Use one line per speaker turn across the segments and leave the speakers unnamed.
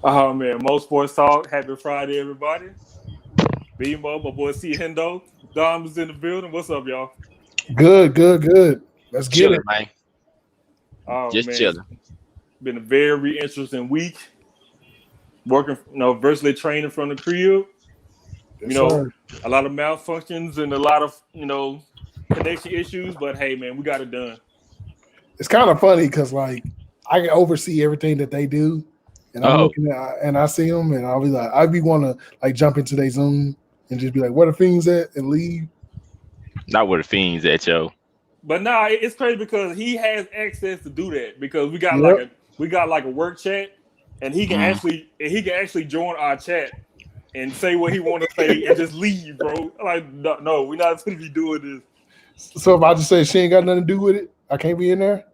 Oh man, Mo Sports Talk. Happy Friday, everybody. B-Mo, my boy C Hendo. Dom is in the building. What's up, y'all?
Good. Let's get
Chilling,
it.
man.
Oh
Just
man, it's
chilling.
been a very interesting week. Working, virtually training from the crib. You
Yes,
know,
sir.
a lot of malfunctions and a lot of connection issues. But hey, man, we got it done.
It's kind of funny because like I can oversee everything that they do, and I'm
Oh,
looking at and I see them, and I'll be like, I'd be want to like jump into their Zoom and just be like, "Where the things at?" and leave.
not where the fiends at, yo.
But nah, it's crazy because he has access to do that because
Yep.
we got like a work chat, and
Mm.
he can actually join our chat and say what he want to say and just leave, bro. Like, no, we're not going to be doing this.
So if I just say she ain't got nothing to do with it, I can't be in there.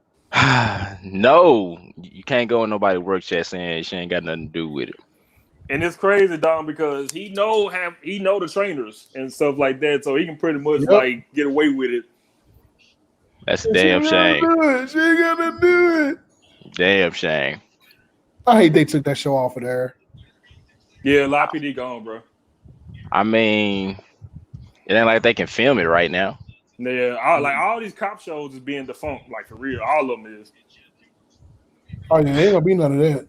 No, you can't go in nobody's work chat saying she ain't got nothing to do with it.
And it's crazy, Dom, because he know the trainers and stuff like that, so he can pretty much
Yep.
like get away with it.
That's a
She
damn
ain't gotta
shame.
do it. She ain't gotta do it.
Damn shame.
I hate they took that show off of there.
Yeah, Live PD gone, bro.
I mean, it ain't like they can film it right now.
Yeah, all these cop shows is being defunct, like for real. All of them is.
Oh yeah, ain't gonna be none of that.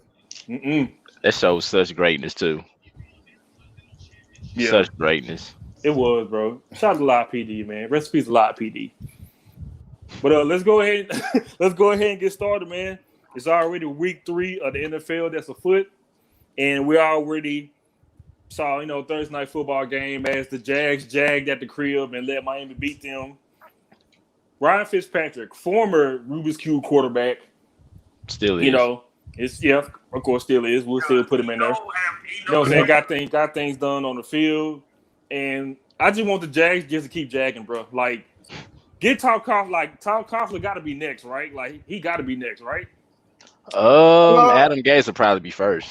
Mm-mm.
That shows such greatness too.
Yeah,
Such greatness.
it was, bro. Shout out to Live PD, man. Recipes Live PD. But let's go ahead. Let's go ahead and get started, man. It's already week 3 of the NFL that's afoot, and we already saw Thursday night football game as the Jags jagged at the crib and let Miami beat them. Ryan Fitzpatrick, former Rubik's Cube quarterback,
Still
you
is.
know, of course still is. We'll still put him in there. You know what I'm saying? Got things done on the field, and I just want the Jags just to keep jagging, bro. Like, get Tom Coughlin. Like, Tom Coughlin got to be next, right? Like, he got to be next, right?
Adam Gase will probably be first.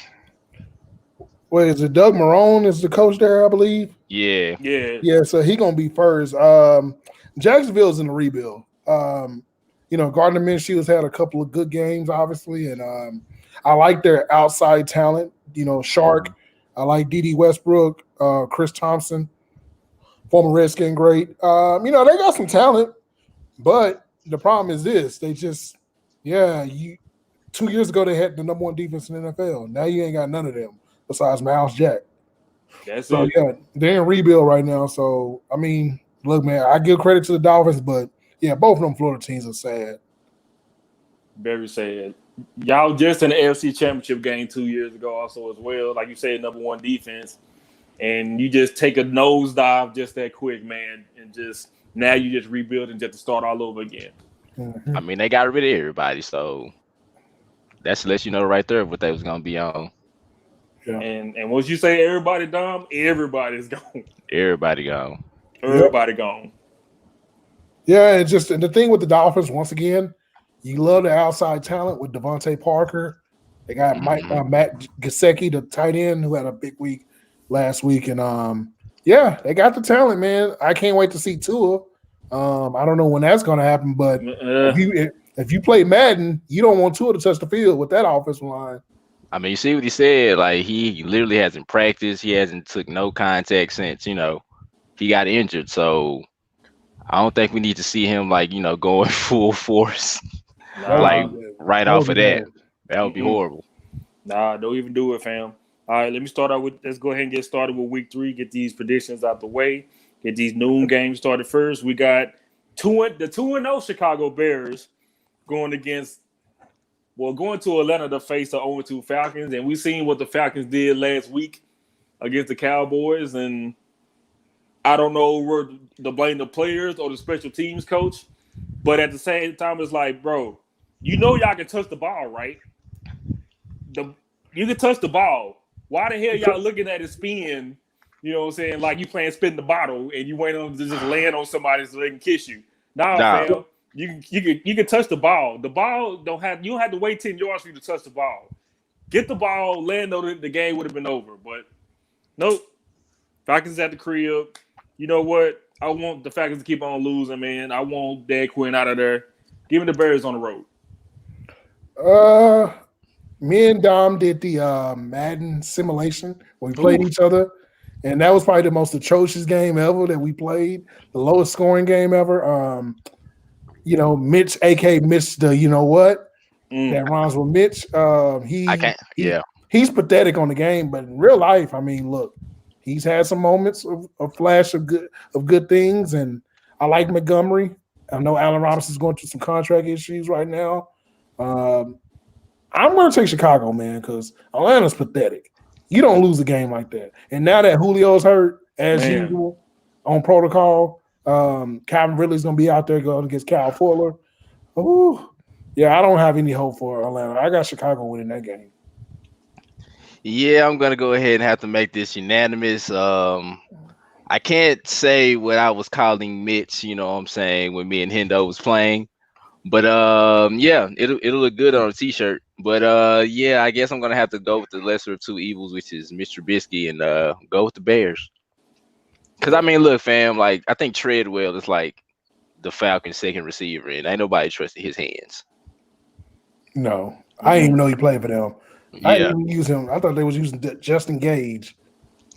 Wait, is it Doug Marone is the coach there? I believe.
Yeah.
Yeah.
Yeah, so he gonna be first. Jacksonville's in the rebuild. Gardner Minshew's had a couple of good games, obviously, and I like their outside talent. Shark. I like D.D. Westbrook, Chris Thompson, former Redskin great. They got some talent, but the problem is this: they just, 2 years ago they had the number 1 defense in the NFL. Now you ain't got none of them besides Miles Jack.
That's
So
it.
yeah, they're in rebuild right now. So I mean, look, man, I give credit to the Dolphins, but yeah, both of them Florida teams are sad.
Very sad. Y'all just in the AFC Championship game 2 years ago, also as well. Like you said, number 1 defense, and you just take a nosedive just that quick, man, and just now you just rebuild and just to start all over again.
Mhm.
I mean, they got rid of everybody, so that's to let you know right there what they was gonna be on.
Yeah.
And once you say everybody, Dom, everybody's gone.
Everybody gone.
Everybody gone.
Yeah, and the thing with the Dolphins, once again, you love the outside talent with Devontae Parker. They got
Mhm.
Matt Gesicki, the tight end, who had a big week last week, and they got the talent, man. I can't wait to see Tua. I don't know when that's going to happen, but if you play Madden, you don't want Tua to touch the field with that offensive line.
I mean, you see what he said. Like he literally hasn't practiced. He hasn't took no contact since he got injured. So I don't think we need to see him going full force
That would be
Nah,
bad.
right
That would
off
be
of that.
bad.
That would be horrible.
nah, don't even do it, fam. All right, let me start out with. Let's go ahead and get started with week 3. Get these predictions out the way. Get these noon games started first. We got the 2-0 Chicago Bears going going to Atlanta to face the 0-2 Falcons, and we seen what the Falcons did last week against the Cowboys, and I don't know where to blame the players or the special teams coach, but at the same time, it's like, bro, y'all can touch the ball, right? You can touch the ball. Why the hell y'all looking at it spin? You know what I'm saying? Like you playing spin the bottle and you wait on to just land on somebody so they can kiss you. Nah,
Nah,
fam. You can touch the ball. The ball you don't have to wait 10 yards for you to touch the ball. Get the ball, land on it, the game would have been over. But nope. Falcons at the crib. You know what? I want the Falcons to keep on losing, man. I want Dan Quinn out of there. Give me the Bears on the road.
Uh, Me and Dom did the Madden simulation where we played
Ooh.
each other, and that was probably the most atrocious game ever that we played, the lowest scoring game ever. Mitch, aka Mitch, the you know what that rhymes with Mitch.
I can't. Yeah.
He's pathetic on the game, but in real life, I mean, look, he's had some moments of flash of good things, and I like Montgomery. I know Allen Robinson's going through some contract issues right now. I'm going to take Chicago, man, because Atlanta's pathetic. You don't lose a game like that. And now that Julio's hurt, as
Man.
usual, on protocol, Calvin Ridley's going to be out there going against Kyle Fuller. Ooh, yeah, I don't have any hope for Atlanta. I got Chicago winning that game.
Yeah, I'm gonna go ahead and have to make this unanimous. I can't say what I was calling Mitch, you know what I'm saying, when me and Hendo was playing. But yeah, it'll look good on a t-shirt. But yeah, I guess I'm gonna have to go with the lesser of two evils, which is Mr. Trubisky, and go with the Bears. Cause I mean, look, fam, like I think Treadwell is like the Falcons' second receiver, and ain't nobody trusted his hands.
No, I didn't even know he played for them. I
Yeah,
didn't even use him. I thought they was using Justin Gage.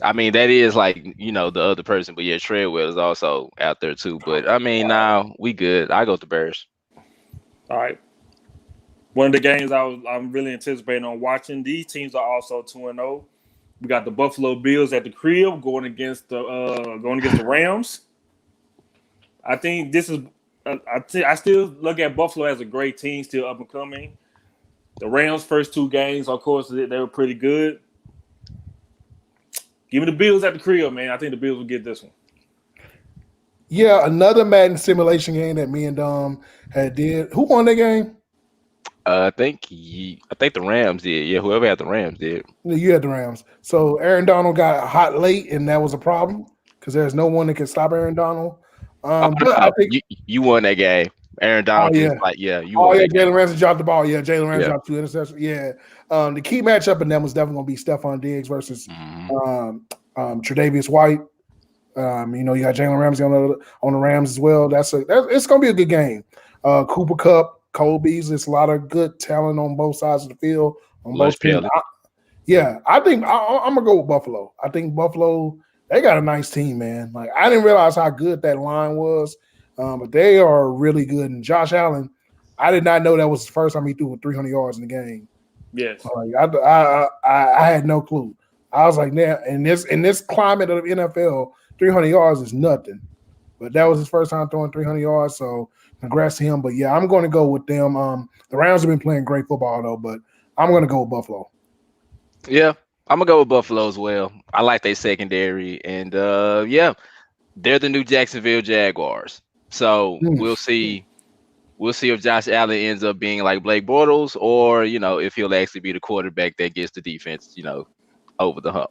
I mean that is like, you know, the other person, but yeah, Treadwell is also out there too. But I mean, now we good. I go with the Bears.
All right. One of the games I'm really anticipating on watching. These teams are also 2-0. We got the Buffalo Bills at the crib going against the Rams. I think this is. I still look at Buffalo as a great team, still up and coming. The Rams' first two games, of course, they were pretty good. Give me the Bills at the crib, man. I think the Bills will get this one.
Yeah, another Madden simulation game that me and Dom had did. Who won that game?
I think the Rams did. Yeah, whoever had the Rams did.
You had the Rams. So Aaron Donald got hot late, and that was a problem because there's no one that can stop Aaron Donald. But I think
you won that game. Aaron Donald
yeah.
you won that game.
Jalen Ramsey dropped the ball. Yeah, Jalen Ramsey
Yeah.
dropped 2 interceptions. Yeah. The key matchup in them was definitely going to be Stephon Diggs versus Tre'Davious White. You got Jalen Ramsey on the Rams as well. It's going to be a good game. Cooper Kupp, Cole Beasley. It's a lot of good talent on both sides of the field on both teams. I think I'm gonna go with Buffalo. I think Buffalo, they got a nice team, man. Like I didn't realize how good that line was, but they are really good. And Josh Allen, I did not know that was the first time he threw 300 yards in the game.
Yes,
like, I had no clue. I was like, man, in this climate of NFL, 300 yards is nothing. But that was his first time throwing 300 yards, so congrats to him. But yeah, I'm going to go with them. The Rams have been playing great football though, but I'm going to go with Buffalo.
Yeah, I'm gonna go with Buffalo as well. I like their secondary, and yeah, they're the new Jacksonville Jaguars. So we'll see. We'll see if Josh Allen ends up being like Blake Bortles, or if he'll actually be the quarterback that gets the defense, over the hump.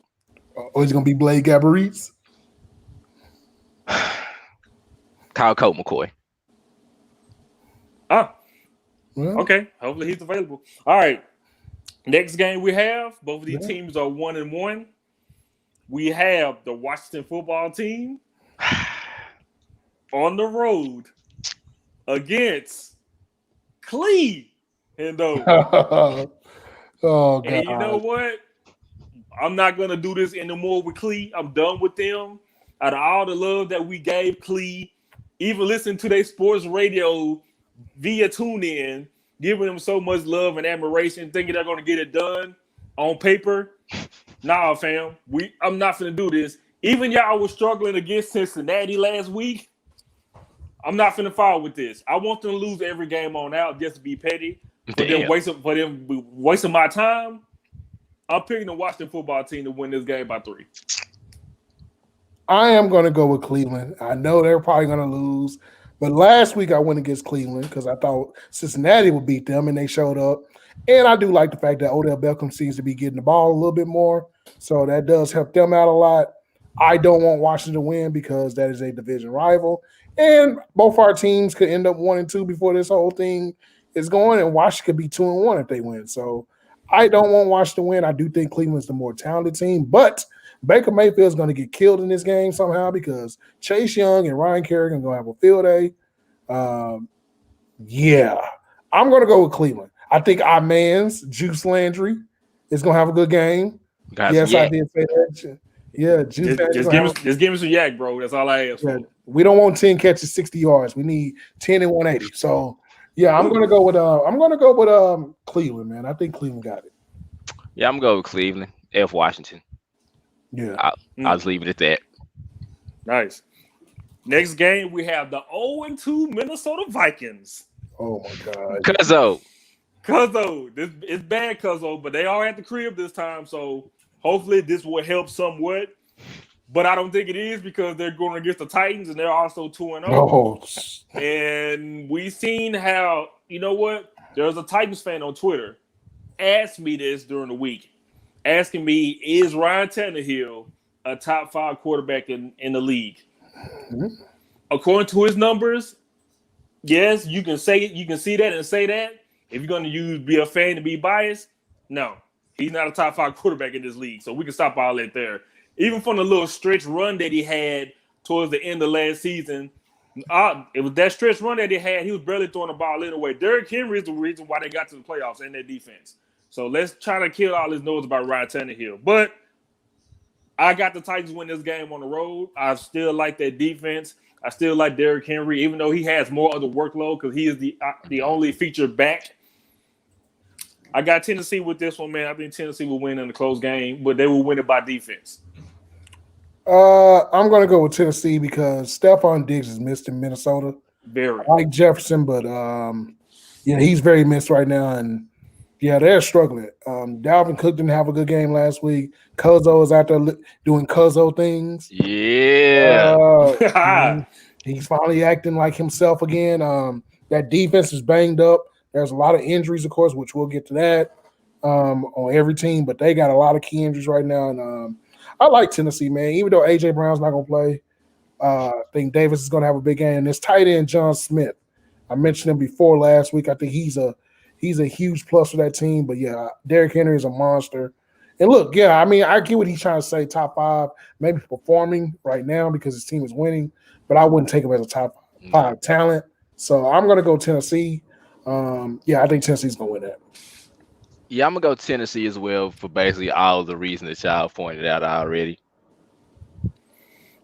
Oh, he's going to be Blake Gabbert.
Kyle Colt McCoy.
Okay. Hopefully he's available. All right. Next game we have, both of these teams are 1-1. We have the Washington football team on the road against Cleveland.
Oh, God.
And you know what? I'm not going to do this anymore with Cleveland. I'm done with them. Out of all the love that we gave Cleveland, even listening to their sports radio via TuneIn, giving them so much love and admiration, thinking they're going to get it done on paper. Nah, fam. I'm not going to do this. Even y'all was struggling against Cincinnati last week. I'm not going to follow with this. I want them to lose every game on out just to be petty. For them wasting my time, I'm picking the Washington football team to win this game by 3.
I am going to go with Cleveland. I know they're probably going to lose. But last week I went against Cleveland because I thought Cincinnati would beat them, and they showed up. And I do like the fact that Odell Beckham seems to be getting the ball a little bit more. So that does help them out a lot. I don't want Washington to win because that is a division rival. And both our teams could end up 1-2 before this whole thing is going, and Washington could be 2-1 if they win. So I don't want Washington to win. I do think Cleveland's the more talented team, but Baker Mayfield is going to get killed in this game somehow because Chase Young and Ryan Kerrigan are going to have a field day. Yeah, I'm going to go with Cleveland. I think our man's Juice Landry is gonna have a good game.
Got
Yes,
some
I
yak.
did say that. Yeah, Juice Landry's
Just
gonna
give
have
me just give me some yak, bro. That's all I ask
yeah,
for.
we don't want 10 catches, 60 yards. We need 10 and 180. So yeah, I'm gonna go with Cleveland, man. I think Cleveland got it.
Yeah, I'm gonna go with Cleveland. F Washington.
Yeah.
I'll just leave it at that.
Nice. Next game, we have the 0-2 Minnesota Vikings.
Oh my God.
Cuzzo.
Cuzzo, this it's bad, Cuzzo, but they are at the crib this time, so hopefully this will help somewhat. But I don't think it is because they're going against the Titans and they're also 2-0.
Oh,
And we've seen how, you know what? There's a Titans fan on Twitter asked me this during the week, asking me, is Ryan Tannehill a top 5 quarterback in the league?
Mhm.
According to his numbers, yes, you can say it, you can see that and say that. If you're going to be a fan to be biased, no, he's not a top 5 quarterback in this league. So we can stop all that there. Even from the little stretch run that he had towards the end of last season, it was that stretch run that he had. He was barely throwing the ball anyway. Derrick Henry is the reason why they got to the playoffs and their defense. So let's try to kill all this noise about Ryan Tannehill. But I got the Titans win this game on the road. I still like that defense. I still like Derrick Henry, even though he has more of the workload because he is the only featured back. I got Tennessee with this one, man. I think Tennessee will win in a close game, but they will win it by defense.
I'm gonna go with Tennessee because Stephon Diggs is missed in Minnesota.
Very.
I like Jefferson, but yeah, he's very missed right now, and yeah, they're struggling. Dalvin Cook didn't have a good game last week. Cuzzo is out there doing Cuzzo things.
Yeah.
He's finally acting like himself again. That defense is banged up. There's a lot of injuries, of course, which we'll get to that on every team, but they got a lot of key injuries right now. And I like Tennessee, man. Even though A.J. Brown's not going to play, I think Davis is going to have a big game. And this tight end, John Smith, I mentioned him before last week. I think he's a huge plus for that team. But, yeah, Derrick Henry is a monster. And, look, yeah, I mean, I get what he's trying to say, top 5, maybe performing right now because his team is winning, but I wouldn't take him as a top 5 talent. So I'm going to go Tennessee. Yeah, I think Tennessee's going to win that.
Yeah, I'm gonna go Tennessee as well for basically all of the reasons that y'all pointed out already.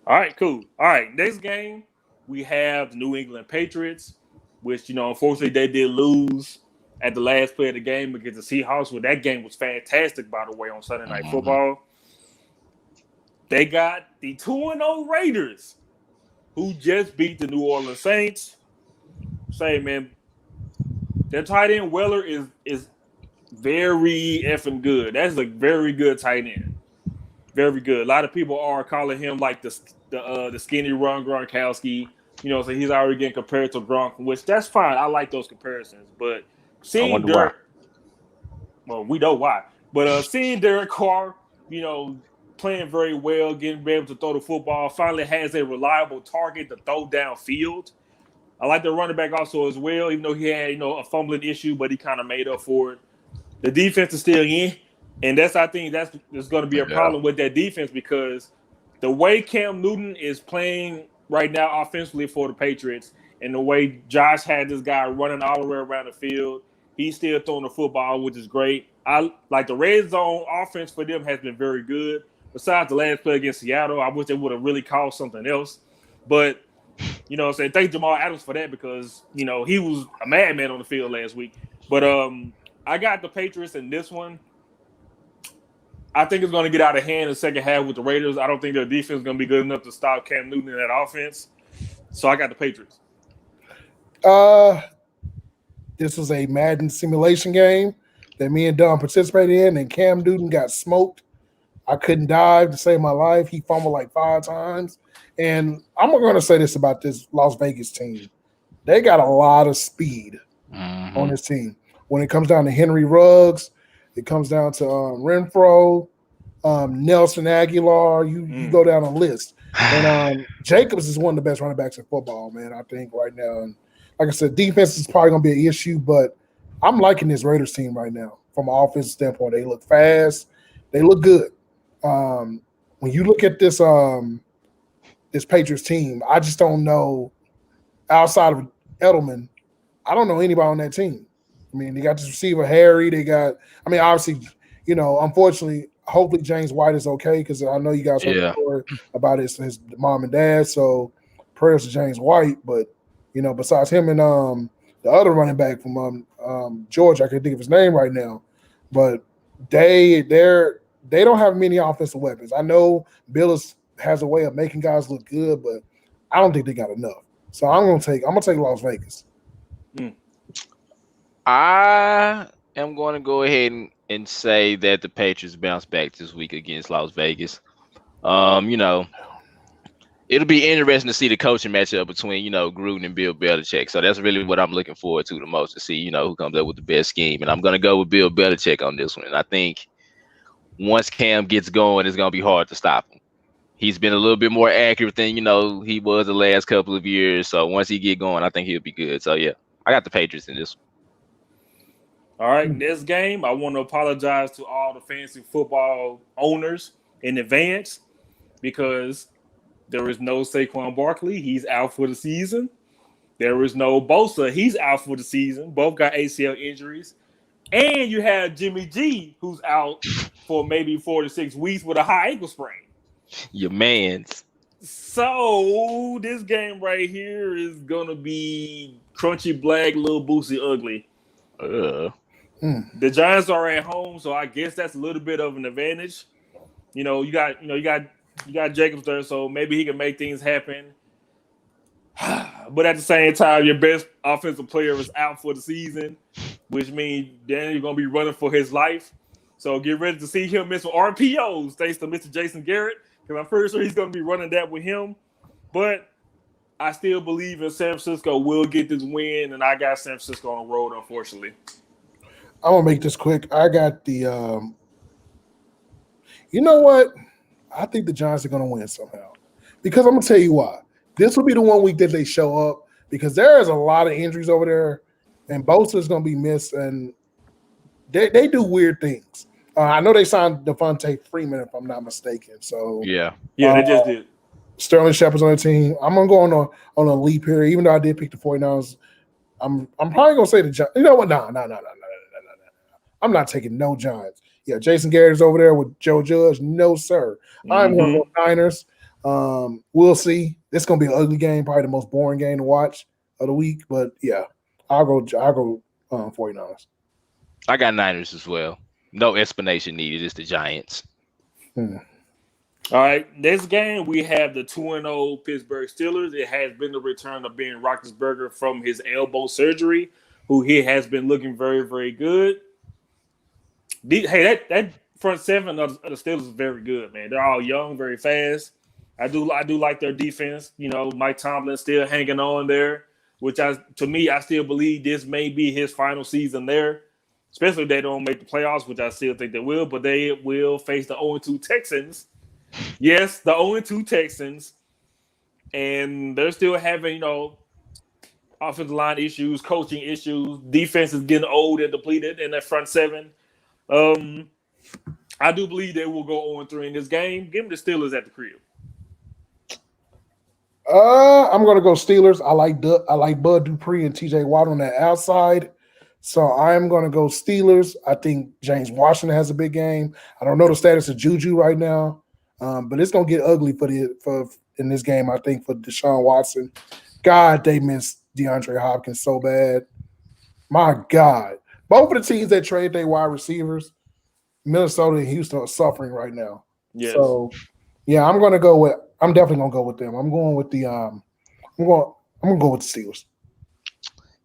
All right, cool. All right, next game we have the New England Patriots, which unfortunately they did lose at the last play of the game against the Seahawks. Well, that game was fantastic, by the way, on Sunday Night Football. They got the 2-0 Raiders, who just beat the New Orleans Saints. Say, man, their tight end Weller is very effing good. That's a very good tight end. Very good. A lot of people are calling him like the skinny run Gronkowski. So he's already getting compared to Gronk, which that's fine. I like those comparisons. But seeing Derek, well, we know why. But seeing Derek Carr, playing very well, getting able to throw the football, finally has a reliable target to throw downfield. I like the running back also as well, even though he had a fumbling issue, but he kind of made up for it. The defense is still in, and I think there's going to be a problem with that defense because the way Cam Newton is playing right now offensively for the Patriots and the way Josh had this guy running all the way around the field, he's still throwing the football, which is great. I like the red zone offense for them has been very good. Besides the last play against Seattle, I wish they would have really called something else. But, thank Jamal Adams for that because, he was a madman on the field last week. But I got the Patriots in this one. I think it's going to get out of hand in the second half with the Raiders. I don't think their defense is going to be good enough to stop Cam Newton in that offense. So I got the Patriots.
This was a Madden simulation game that me and Don participated in, and Cam Newton got smoked. I couldn't dive to save my life. He fumbled like 5 times. And I'm going to say this about this Las Vegas team. They got a lot of speed on this team. When it comes down to Henry Ruggs, it comes down to Renfro, Nelson Aguilar. You go down a list. And Jacobs is one of the best running backs in football, man, I think, right now. And like I said, defense is probably going to be an issue, but I'm liking this Raiders team right now from an offensive standpoint. They look fast. They look good. When you look at this this Patriots team, I just don't know, outside of Edelman, I don't know anybody on that team. I mean, they got this receiver Harry. They got, I mean, obviously, unfortunately, hopefully James White is okay because I know you guys heard the
Yeah.
story about his mom and dad. So prayers to James White. But besides him and the other running back from Georgia, I can't think of his name right now, but they don't have many offensive weapons. I know Billis has a way of making guys look good, but I don't think they got enough. So I'm gonna take Las Vegas.
I am going to go ahead and say that the Patriots bounce back this week against Las Vegas. You know, it'll be interesting to see the coaching matchup between, Gruden and Bill Belichick. So that's really what I'm looking forward to the most, to see, who comes up with the best scheme. And I'm going to go with Bill Belichick on this one. And I think once Cam gets going, it's going to be hard to stop him. He's been a little bit more accurate than, he was the last couple of years. So once he get going, I think he'll be good. So, yeah, I got the Patriots in this one.
All right, this game, I want to apologize to all the fantasy football owners in advance because there is no Saquon Barkley. He's out for the season. There is no Bosa. He's out for the season. Both got ACL injuries. And you have Jimmy G, who's out for maybe 4 to 6 weeks with a high ankle sprain.
Your man's.
So this game right here is going to be crunchy black, little Boosie ugly. The Giants are at home, so I guess that's a little bit of an advantage. You got Jacobs there, so maybe he can make things happen. But at the same time, your best offensive player is out for the season, which means then you're gonna be running for his life. So get ready to see him miss some RPOs thanks to Mr. Jason Garrett, because I'm pretty sure he's gonna be running that with him. But I still believe in San Francisco will get this win, and I got San Francisco on the road, unfortunately.
I'm gonna make this quick. I got the you know what? I think the Giants are gonna win somehow. Because I'm gonna tell you why. This will be the one week that they show up because there is a lot of injuries over there, and Bosa is gonna be missed, and they do weird things. I know they signed Devontae Freeman, if I'm not mistaken. So
yeah,
they just did.
Sterling Shepard's on the team. I'm gonna go on a leap here, even though I did pick the 49ers. I'm probably gonna say the Giants. You know what? No. I'm not taking no Giants. Yeah, Jason Garrett is over there with Joe Judge. No, sir. I'm going to go Niners. We'll see. It's going to be an ugly game, probably the most boring game to watch of the week. But, yeah, I'll go 49ers.
I got Niners as well. No explanation needed. It's the Giants.
All right, next game, we have the 2-0 Pittsburgh Steelers. It has been the return of Ben Roethlisberger from his elbow surgery, who he has been looking very, very good. Hey, that front seven of the Steelers is very good, man. They're all young, very fast. I do like their defense. Mike Tomlin still hanging on there, which to me, I still believe this may be his final season there, especially if they don't make the playoffs, which I still think they will. But they will face the 0-2 Texans. Yes, the 0-2 Texans, and they're still having offensive line issues, coaching issues. Defense is getting old and depleted in that front seven. I do believe they will go 0-3 in this game. Give me the Steelers at the crib.
I'm gonna go Steelers. I like Bud Dupree and TJ Watt on that outside. So I'm gonna go Steelers. I think James Washington has a big game. I don't know the status of Juju right now, but it's gonna get ugly for in this game. I think for Deshaun Watson. God, they missed DeAndre Hopkins so bad. My God. Both of the teams that trade their wide receivers, Minnesota and Houston, are suffering right now.
Yes.
So, yeah, I'm definitely gonna go with them. I'm going with the I'm gonna go with the Steelers.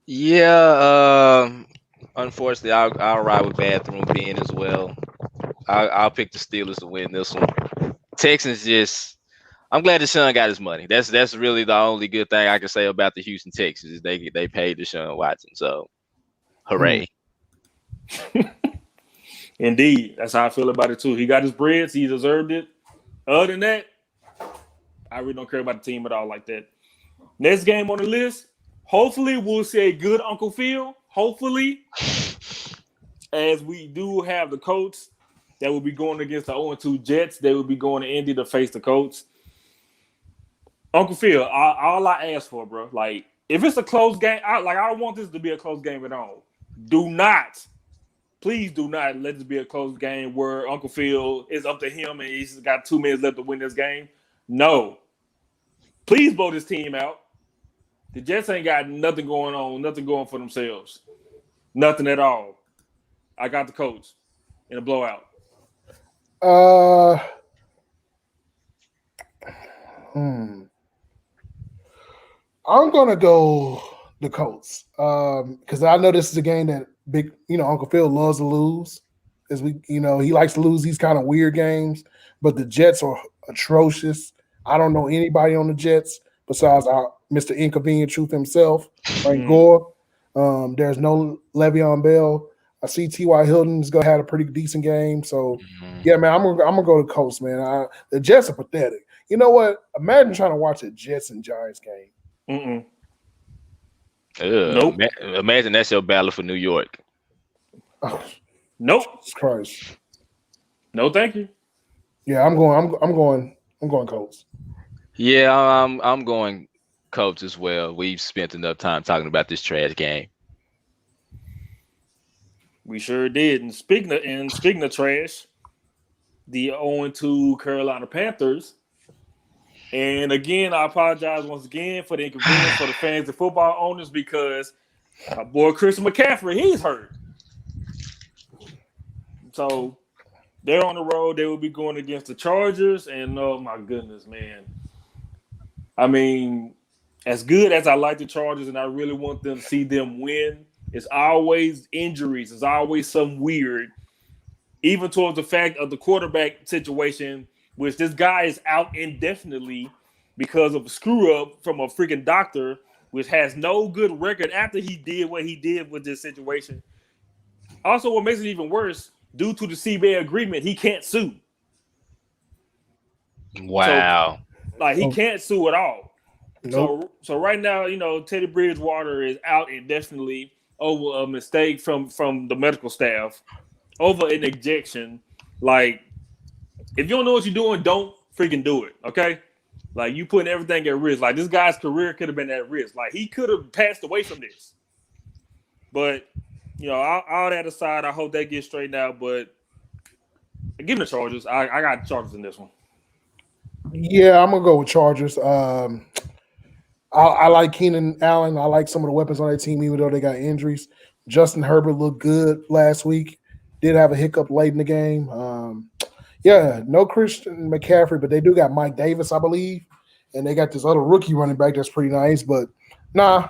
Yeah, unfortunately, I'll ride with Bathroom Ben as well. I'll pick the Steelers to win this one. Texans I'm glad Deshaun got his money. That's really the only good thing I can say about the Houston Texans is they paid Deshaun Watson. So, hooray!
Indeed, that's how I feel about it too. He got his bread, so he deserved it. Other than that, I really don't care about the team at all like that. Next game on the list, hopefully we'll see a good Uncle Phil. Hopefully, as we do have the Colts that will be going against the 0-2 Jets. They will be going to Indy to face the Colts. Uncle Phil, all I ask for, bro, like if it's a close game, I don't want this to be a close game at all. Please do not let this be a close game where Uncle Phil is up to him and he's got 2 minutes left to win this game. No. Please blow this team out. The Jets ain't got nothing going on, nothing going for themselves. Nothing at all. I got the Colts in a blowout.
I'm gonna go the Colts because I know this is a game that Uncle Phil loves to lose. As he likes to lose these kind of weird games. But the Jets are atrocious. I don't know anybody on the Jets besides Mr. Inconvenient Truth himself, Frank Gore. There's no Le'Veon Bell. I see T.Y. Hilton's gonna have a pretty decent game. So yeah, man, I'm gonna go to Colts, man. The Jets are pathetic. You know what? Imagine trying to watch a Jets and Giants game.
Nope.
Imagine that's your battle for New York.
Oh,
nope.
Jesus Christ.
No, thank you.
Yeah, I'm going Colts.
Yeah, I'm going Colts as well. We've spent enough time talking about this trash game.
We sure did. And speaking of trash, the 0-2 Carolina Panthers. And again, I apologize once again for the inconvenience for the fans and football owners because my boy Christian McCaffrey, he's hurt. So they're on the road. They will be going against the Chargers. And oh my goodness, man. I mean, as good as I like the Chargers and I really want them to see them win, it's always injuries. It's always something weird. Even towards the fact of the quarterback situation, which this guy is out indefinitely because of a screw-up from a freaking doctor, which has no good record after he did what he did with this situation. Also, what makes it even worse, due to the CBA agreement, he can't sue.
Wow.
So, he can't sue at all.
Nope.
So right now, Teddy Bridgewater is out indefinitely over a mistake from the medical staff, over an ejection. If you don't know what you're doing, don't freaking do it, okay? You putting everything at risk. This guy's career could have been at risk. He could have passed away from this. But, all that aside, I hope that gets straightened out. But give me the Chargers. I got the Chargers in this one.
Yeah, I'm gonna go with Chargers. I like Keenan Allen. I like some of the weapons on that team, even though they got injuries. Justin Herbert looked good last week. Did have a hiccup late in the game. No Christian McCaffrey, but they do got Mike Davis, I believe. And they got this other rookie running back that's pretty nice. But nah,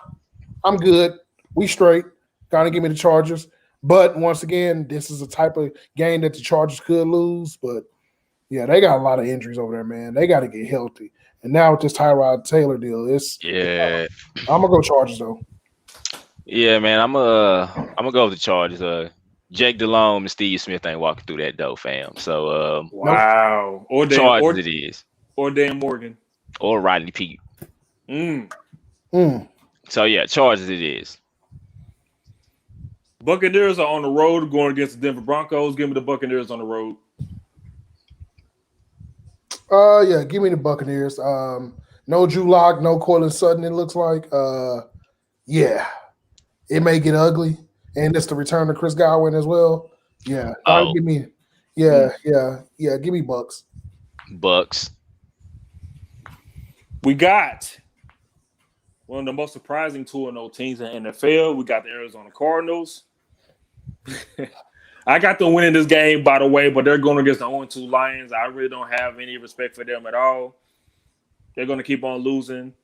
I'm good. We straight. Gotta give me the Chargers. But once again, this is a type of game that the Chargers could lose. But yeah, they got a lot of injuries over there, man. They got to get healthy. And now with this Tyrod Taylor deal, I'm gonna go Chargers though.
Yeah, man, I'm gonna go with the Chargers. Jake Delhomme and Steve Smith ain't walking through that door, fam. So
wow, or
Chargers it is,
or Dan Morgan,
or Rodney Peete. So yeah, Chargers it is.
Buccaneers are on the road going against the Denver Broncos. Give me the Buccaneers on the road.
Yeah, give me the Buccaneers. No Drew Lock, no Cortland Sutton, it looks like. Yeah, it may get ugly. And it's the return of Chris Godwin as well. Yeah. Give me give me Bucks.
Bucks.
We got one of the most surprising 2-0 teams in the NFL. We got the Arizona Cardinals. I got them winning this game, by the way, but they're going against the 0-2 Lions. I really don't have any respect for them at all. They're going to keep on losing.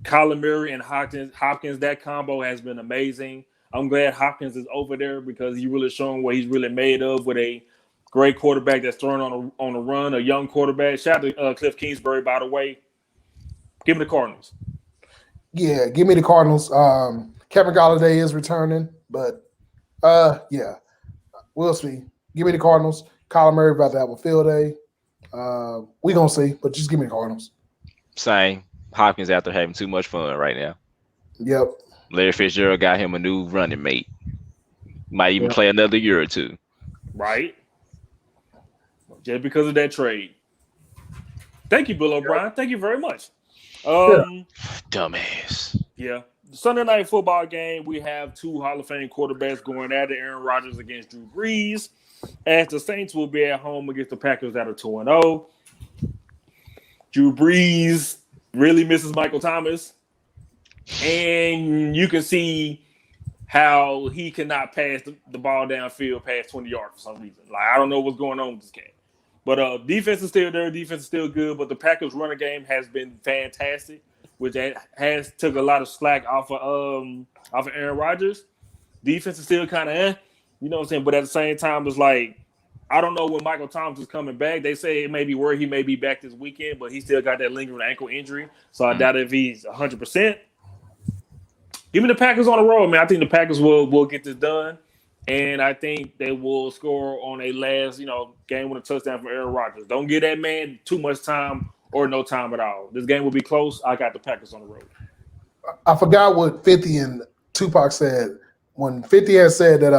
Kyler Murray and Hopkins, that combo has been amazing. I'm glad Hopkins is over there because he's really showing what he's really made of with a great quarterback that's throwing on a run, a young quarterback. Shout out to Cliff Kingsbury, by the way. Give me the Cardinals.
Yeah, give me the Cardinals. Kevin Golladay is returning, but yeah, we'll see. Give me the Cardinals. Kyler Murray about to have a field day. We gonna see, but just give me the Cardinals.
Same. Hopkins out there having too much fun right now.
Yep.
Larry Fitzgerald got him a new running mate. Might even play another year or two.
Right. Just because of that trade. Thank you, Bill O'Brien. Thank you very much.
Dumbass.
Yeah. Sunday night football game, we have two Hall of Fame quarterbacks going at it. Aaron Rodgers against Drew Brees. As the Saints will be at home against the Packers that are 2-0. Drew Brees really misses Michael Thomas. And you can see how he cannot pass the ball downfield past 20 yards for some reason. Like, I don't know what's going on with this game. But defense is still there. Defense is still good. But the Packers' running game has been fantastic, which has took a lot of slack off of Aaron Rodgers. Defense is still kind of you know what I'm saying? But at the same time, it's like, I don't know when Michael Thomas is coming back. They say it may be where he may be back this weekend, but he still got that lingering ankle injury. So I doubt if he's 100%. Give me the Packers on the road, man. I think the Packers will get this done. And I think they will score on a last, game with a touchdown from Aaron Rodgers. Don't give that man too much time or no time at all. This game will be close. I got the Packers on the road.
I forgot what 50 and Tupac said. When 50 had said that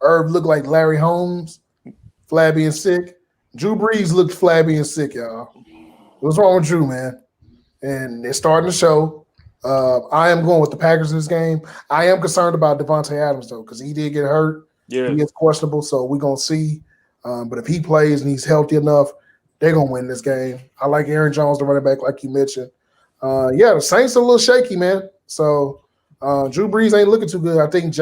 Herb looked like Larry Holmes, flabby and sick, Drew Brees looked flabby and sick, y'all. What's wrong with Drew, man? And they're starting to show. I am going with the Packers in this game. I am concerned about Devontae Adams, though, because he did get hurt.
Yeah.
He is questionable, so we're going to see. But if he plays and he's healthy enough, they're going to win this game. I like Aaron Jones, the running back, like you mentioned. The Saints are a little shaky, man. So Drew Brees ain't looking too good. I think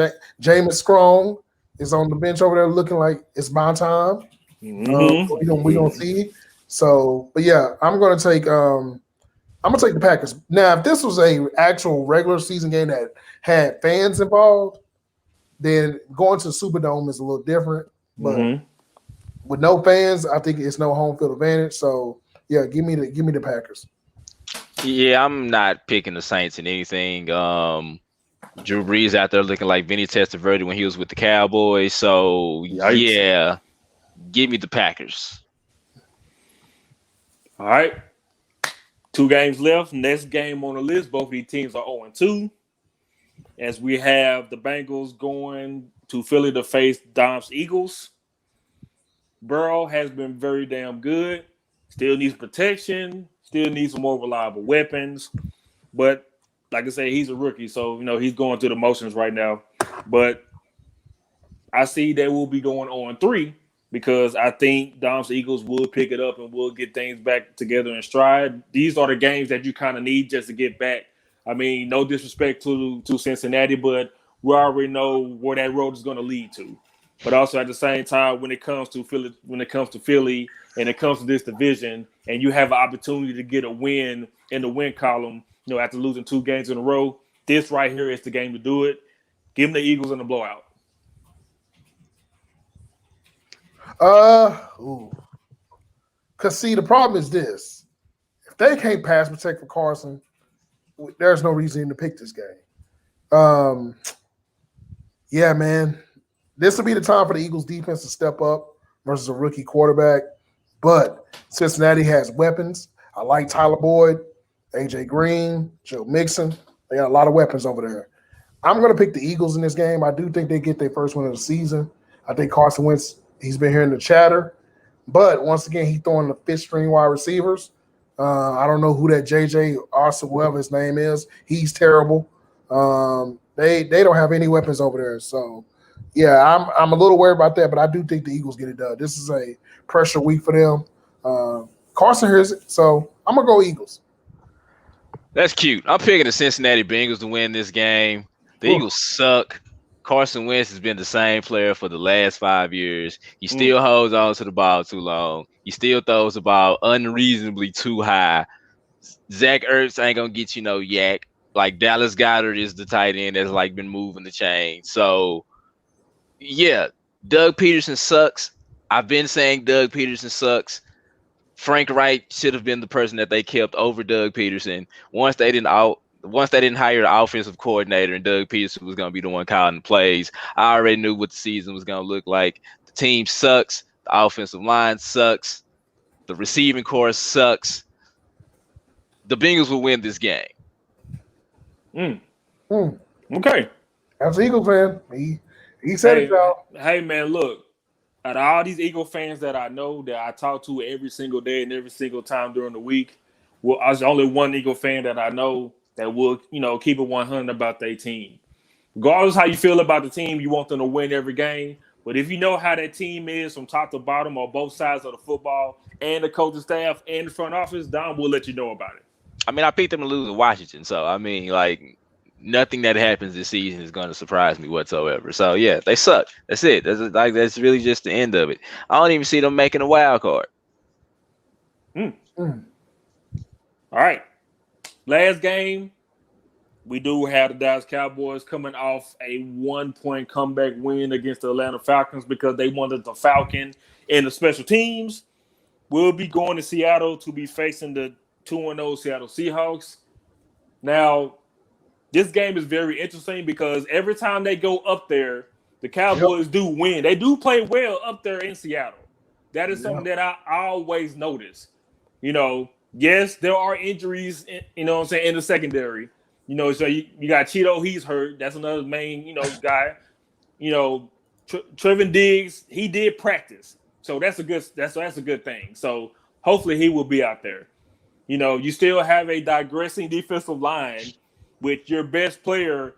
Jameis Strong is on the bench over there looking like it's my time.
Mm-hmm.
We're going to see. So, but yeah, I'm going to take the Packers. Now, if this was a actual regular season game that had fans involved, then going to the Superdome is a little different. But with no fans, I think it's no home field advantage. So yeah, give me the Packers.
Yeah, I'm not picking the Saints in anything. Drew Brees out there looking like Vinny Testaverde when he was with the Cowboys. So
Yikes.
Yeah, give me the Packers.
All right. 2 games left. Next game on the list. Both of these teams are 0-2. As we have the Bengals going to Philly to face Dom's Eagles. Burrow has been very damn good. Still needs protection. Still needs some more reliable weapons. But like I say, he's a rookie. So, he's going through the motions right now. But I see they will be going 0-3. Because I think Dom's Eagles will pick it up and will get things back together in stride. These are the games that you kind of need just to get back. I mean, no disrespect to Cincinnati, but we already know where that road is going to lead to. But also at the same time, when it comes to Philly, and it comes to this division, and you have an opportunity to get a win in the win column, after losing 2 games in a row, this right here is the game to do it. Give them the Eagles in the blowout.
Because see, the problem is this: if they can't pass protect for Carson, there's no reason to pick this game. Yeah, man, this will be the time for the Eagles defense to step up versus a rookie quarterback. But Cincinnati has weapons. I like Tyler Boyd, AJ Green, Joe Mixon. They got a lot of weapons over there. I'm going to pick the Eagles in this game. I do think they get their first win of the season. I think Carson Wentz, he's been hearing the chatter. But once again, he's throwing the 5th string wide receivers. I don't know who that JJ Arthur, whoever his name is. He's terrible. They don't have any weapons over there. So, yeah, I'm a little worried about that, but I do think the Eagles get it done. This is a pressure week for them. Carson hears it, so I'm going to go Eagles.
That's cute. I'm picking the Cincinnati Bengals to win this game. The Eagles suck. Carson Wentz has been the same player for the last 5 years. He still holds on to the ball too long. He still throws the ball unreasonably too high. Zach Ertz ain't gonna get you no yak. Like Dallas Goedert is the tight end that's like been moving the chain. So yeah, Doug Peterson sucks. I've been saying Doug Peterson sucks. Frank Wright should have been the person that they kept over Doug Peterson. Once they didn't hire the offensive coordinator and Doug Peterson was going to be the one calling the plays, I already knew what the season was going to look like. The team sucks. The offensive line sucks. The receiving corps sucks. The Bengals will win this game.
Okay.
That's an Eagle fan. He said it, y'all.
Hey, man, look. Out of all these Eagle fans that I know that I talk to every single day and every single time during the week, well, there's only one Eagle fan that I know that will, keep it 100 about their team. Regardless how you feel about the team, you want them to win every game. But if you know how that team is from top to bottom on both sides of the football and the coaching staff and the front office, Don will let you know about it.
I mean, I picked them to lose to Washington, so I mean, like nothing that happens this season is going to surprise me whatsoever. So yeah, they suck. That's it. That's really just the end of it. I don't even see them making a wild card.
All right, last game. We do have the Dallas Cowboys coming off a 1-point comeback win against the Atlanta Falcons because they wanted the Falcon in the special teams. We'll be going to Seattle to be facing the 2-0 Seattle Seahawks. Now, this game is very interesting because every time they go up there, the Cowboys do win. They do play well up there in Seattle. That is something that I always notice. Yes, there are injuries, in the secondary. So you got Cheeto, he's hurt. That's another main, guy. Trevin Diggs, he did practice. So that's a good thing. So hopefully he will be out there. You still have a digressing defensive line with your best player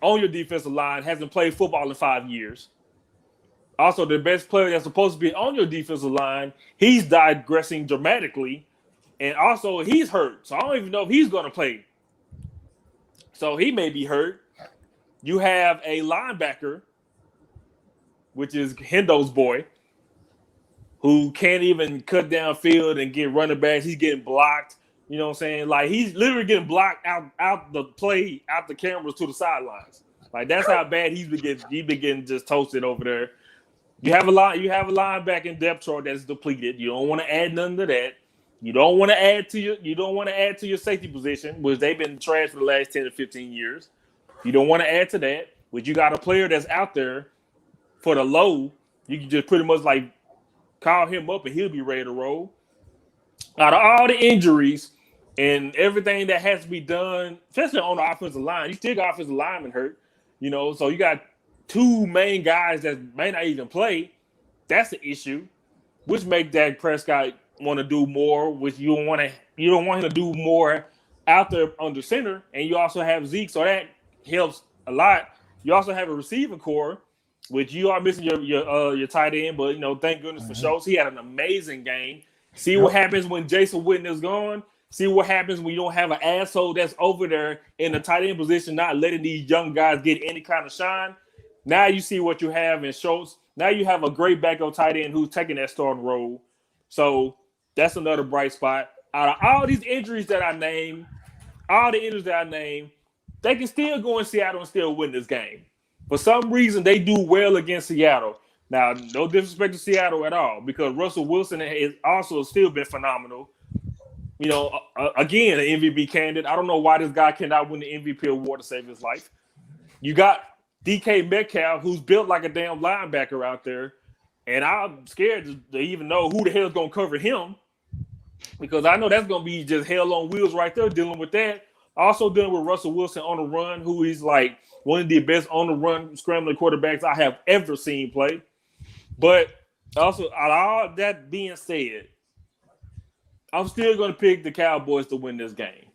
on your defensive line hasn't played football in 5 years. Also, the best player that's supposed to be on your defensive line, he's digressing dramatically. And also, he's hurt. So I don't even know if he's going to play. So he may be hurt. You have a linebacker, which is Hendo's boy, who can't even cut downfield and get running backs. He's getting blocked. You know what I'm saying? Like, he's literally getting blocked out the play, out the cameras to the sidelines. Like, that's how bad he's been getting just toasted over there. You have a linebacking depth chart that's depleted. You don't want to add none to that. You don't want to add to your safety position, which they've been trash for the last 10 to 15 years. You don't want to add to that. But you got a player that's out there for the low. You can just pretty much like call him up and he'll be ready to roll. Out of all the injuries and everything that has to be done, especially on the offensive line, you still got offensive linemen hurt. So you got two main guys that may not even play. That's the issue, which make Dak Prescott want to do more, which you don't want him to do more out there under center, and you also have Zeke, so that helps a lot. You also have a receiving core, which you are missing your tight end, but thank goodness for Schultz. He had an amazing game. See what happens when Jason Witten is gone. See what happens when you don't have an asshole that's over there in the tight end position, not letting these young guys get any kind of shine. Now you see what you have in Schultz. Now you have a great backup tight end who's taking that starting role. So that's another bright spot. Out of all these injuries that I named, they can still go in Seattle and still win this game. For some reason, they do well against Seattle. Now, no disrespect to Seattle at all, because Russell Wilson has also still been phenomenal. Again, an MVP candidate. I don't know why this guy cannot win the MVP award to save his life. You got DK Metcalf, who's built like a damn linebacker out there. And I'm scared to even know who the hell is going to cover him, because I know that's going to be just hell on wheels right there dealing with that. Also dealing with Russell Wilson on the run, who is like one of the best on the run scrambling quarterbacks I have ever seen play. But also, out of all that being said, I'm still going to pick the Cowboys to win this game.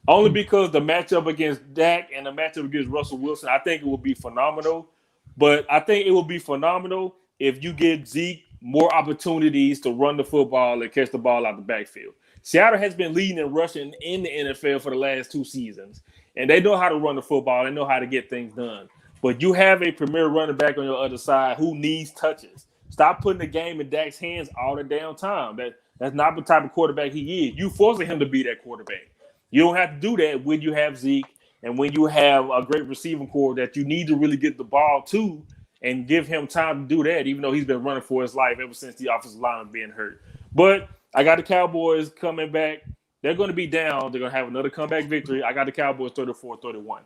Only because the matchup against Dak and the matchup against Russell Wilson, I think it will be phenomenal. But I think it will be phenomenal if you give Zeke more opportunities to run the football and catch the ball out the backfield. Seattle has been leading in rushing in the NFL for the last 2 seasons. And they know how to run the football. They know how to get things done. But you have a premier running back on your other side who needs touches. Stop putting the game in Dak's hands all the damn time. That's not the type of quarterback he is. You forcing him to be that quarterback. You don't have to do that when you have Zeke and when you have a great receiving core that you need to really get the ball to and give him time to do that, even though he's been running for his life ever since the offensive line being hurt. But I got the Cowboys coming back. They're going to be down. They're going to have another comeback victory. I got the Cowboys 34-31.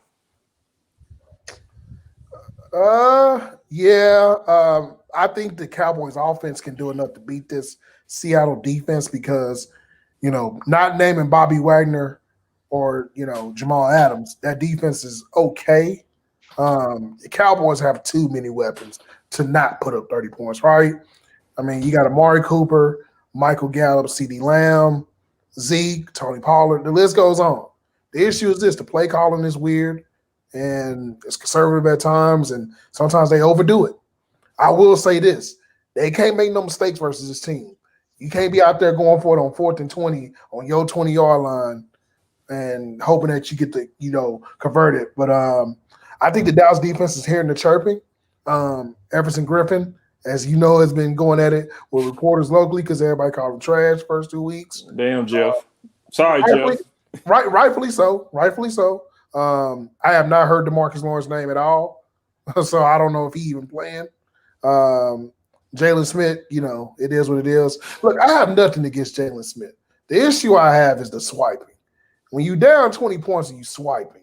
I think the Cowboys offense can do enough to beat this Seattle defense because, not naming Bobby Wagner or, Jamal Adams, that defense is okay. The Cowboys have too many weapons to not put up 30 points, right? I mean, you got Amari Cooper, Michael Gallup, CeeDee Lamb, Zeke, Tony Pollard. The list goes on. The issue is this: the play calling is weird and it's conservative at times, and sometimes they overdo it. I will say this: they can't make no mistakes versus this team. You can't be out there going for it on 4th and 20 on your 20-yard line and hoping that you get the convert it. But I think the Dallas defense is hearing the chirping. Everson Griffin, as you know, has been going at it with reporters locally because everybody called him trash first 2 weeks.
Damn, Jeff. Sorry,
rightfully,
Jeff.
Rightfully so. Rightfully so. I have not heard DeMarcus Lawrence's name at all, so I don't know if he even playing. Jalen Smith, it is what it is. Look, I have nothing against Jalen Smith. The issue I have is the swiping. When you down 20 points and you swiping,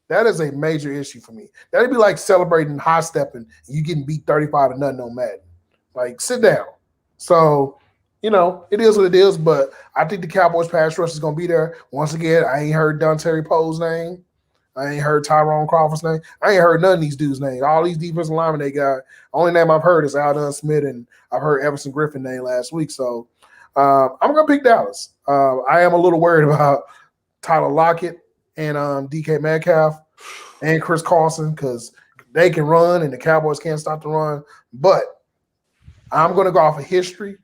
that is a major issue for me. That'd be like celebrating high stepping and you getting beat 35-0 on Madden. Like, sit down. So, it is what it is, but I think the Cowboys pass rush is going to be there. Once again, I ain't heard Dontari Poe's name. I ain't heard Tyrone Crawford's name. I ain't heard none of these dudes' names. All these defensive linemen they got, only name I've heard is Aldon Smith, and I've heard Everson Griffin name last week. So I'm going to pick Dallas. I am a little worried about Tyler Lockett and DK Metcalf and Chris Carson because they can run and the Cowboys can't stop the run. But I'm going to go off of history.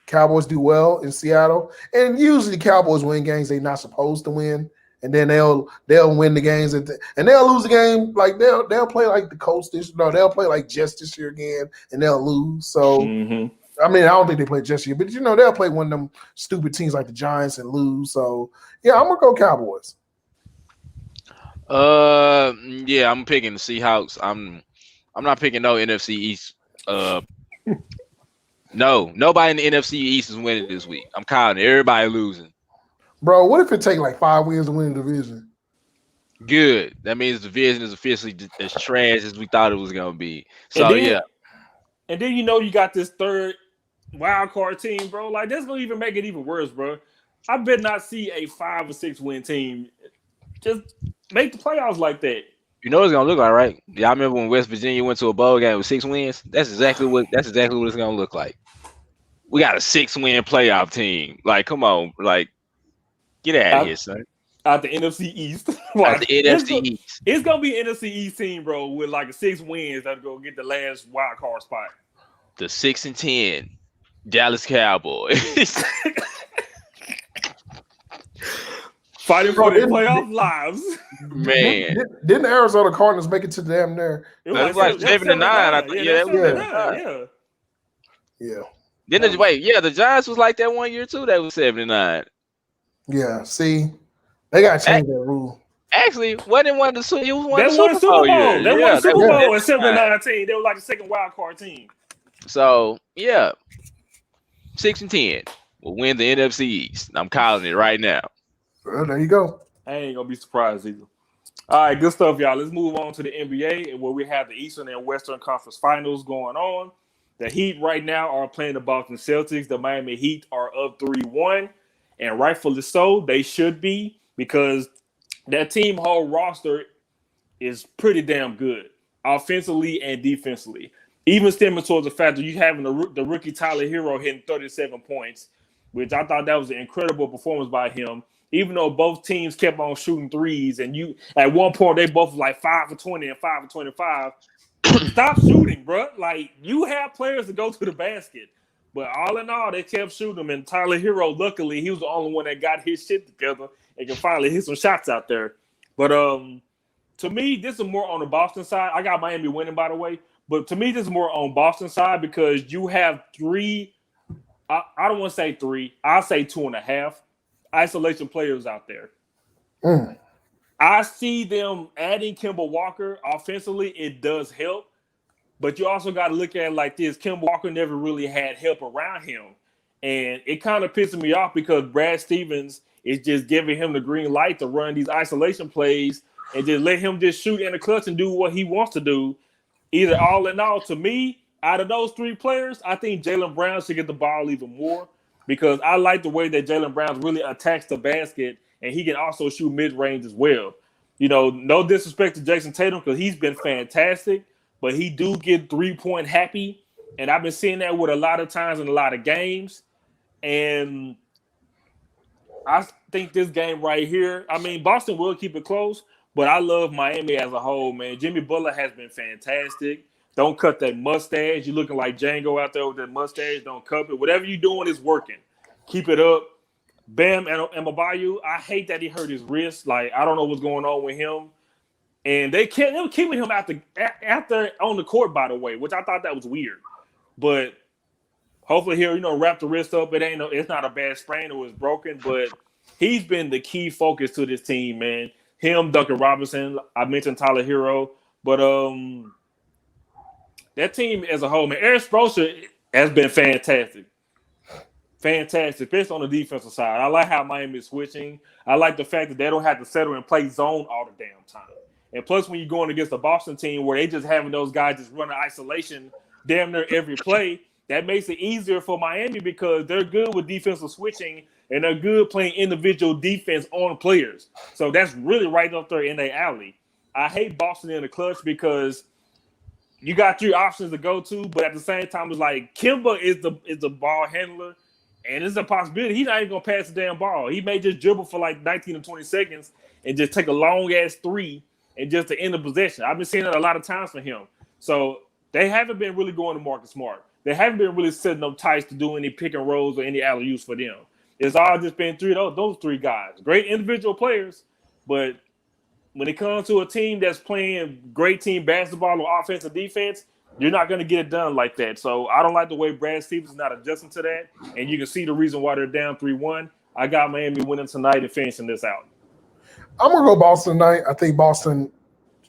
Cowboys do well in Seattle, and usually Cowboys win games they're not supposed to win, and then they'll win the games and they'll lose the game. Like they'll play like the Colts they'll play like Jets this year again, and they'll lose. So I mean, I don't think they play Jets here, but they'll play one of them stupid teams like the Giants and lose. So yeah, I'm gonna go Cowboys.
Yeah, I'm picking the Seahawks. I'm not picking no NFC East. No, nobody in the NFC East is winning this week. I'm calling it. Everybody losing.
Bro, what if it take like 5 wins to win the division?
Good. That means the division is officially as trash as we thought it was gonna be. So yeah.
And then you got this third wild card team, bro. Like that's gonna even make it even worse, bro. I bet not see a 5 or 6 win team just make the playoffs like that.
You know what it's gonna look like, right? Y'all remember when West Virginia went to a bowl game with 6 wins? That's exactly what it's gonna look like. We got a 6-win playoff team. Like, come on, like, get out of here, son.
Out the NFC East.
Out the NFC East.
It's gonna be an NFC East team, bro, with like a 6 wins that go get the last wild card spot.
The 6-10 Dallas Cowboys.
Fighting for their playoff lives.
Man.
Didn't the Arizona Cardinals make it to damn near?
It was like 7-9, I think.
Yeah.
The Giants was like that one year too. They was 7-9.
Yeah, see, they got to change that rule.
Actually, wasn't one of the Super Bowl?
They won the Super Bowl. They won the Super Bowl at 7-9 team. They were like the second wild card team.
So yeah, 6-10 will win the NFC East. I'm calling it right now.
Well, there you go.
I ain't gonna be surprised either. All right, good stuff, y'all. Let's move on to the NBA, and where we have the Eastern and Western Conference Finals going on. The Heat right now are playing the Boston Celtics. The Miami Heat are up 3-1, and rightfully so. They should be because that team whole roster is pretty damn good, offensively and defensively. Even stemming towards the fact that you having the rookie Tyler Hero hitting 37 points, which I thought that was an incredible performance by him. Even though both teams kept on shooting threes, and at one point they both like 5 for 20 and 5 for 25. Stop shooting, bro. Like, you have players to go to the basket. But all in all, they kept shooting them. And Tyler Hero, luckily, he was the only one that got his shit together and can finally hit some shots out there. But to me, this is more on the Boston side. I got Miami winning, by the way. But to me, this is more on Boston side because you have 3 – I don't want to say 3. I'll say 2.5 isolation players out there. I see them adding Kemba Walker offensively. It does help. But you also got to look at it like this. Kemba Walker never really had help around him. And it kind of pisses me off because Brad Stevens is just giving him the green light to run these isolation plays and just let him just shoot in the clutch and do what he wants to do. Either all in all, to me, out of those 3 players, I think Jaylen Brown should get the ball even more because I like the way that Jaylen Brown really attacks the basket and he can also shoot mid-range as well. No disrespect to Jason Tatum because he's been fantastic, but he do get 3-point happy, and I've been seeing that with a lot of times in a lot of games. And think this game right here, I mean, Boston will keep it close, but I love Miami as a whole, man. Jimmy Butler has been fantastic. Don't cut that mustache. You're looking like Django out there with that mustache. Don't cut it. Whatever you're doing is working. Keep it up. Bam and Adebayo, I hate that he hurt his wrist. Like, I don't know what's going on with him. And they were keeping him after on the court, by the way, which I thought that was weird. But hopefully he'll, wrap the wrist up. It's not a bad sprain. It was broken, but he's been the key focus to this team, man. Him, Duncan Robinson. I mentioned Tyler Hero, but that team as a whole, man. Eric Spoelstra has been fantastic. Fantastic, especially on the defensive side. I like how Miami is switching. I like the fact that they don't have to settle and play zone all the damn time. And plus, when you're going against a Boston team where they just having those guys just running isolation damn near every play, that makes it easier for Miami because they're good with defensive switching and they're good playing individual defense on players. So that's really right up there in their alley. I hate Boston in the clutch because you got 3 options to go to, but at the same time, it's like Kimba is the ball handler. And it's a possibility he's not even going to pass the damn ball. He may just dribble for like 19 or 20 seconds and just take a long-ass 3 and just to end the possession. I've been seeing that a lot of times for him. So they haven't been really going to Marcus Smart. They haven't been really setting up tights to do any pick and rolls or any alley-oops for them. It's all just been those 3 guys. Great individual players, but when it comes to a team that's playing great team basketball or offense and defense, you're not going to get it done like that. So I don't like the way Brad Stevens is not adjusting to that. And you can see the reason why they're down 3-1. I got Miami winning tonight and finishing this out.
I'm going to go Boston tonight. I think Boston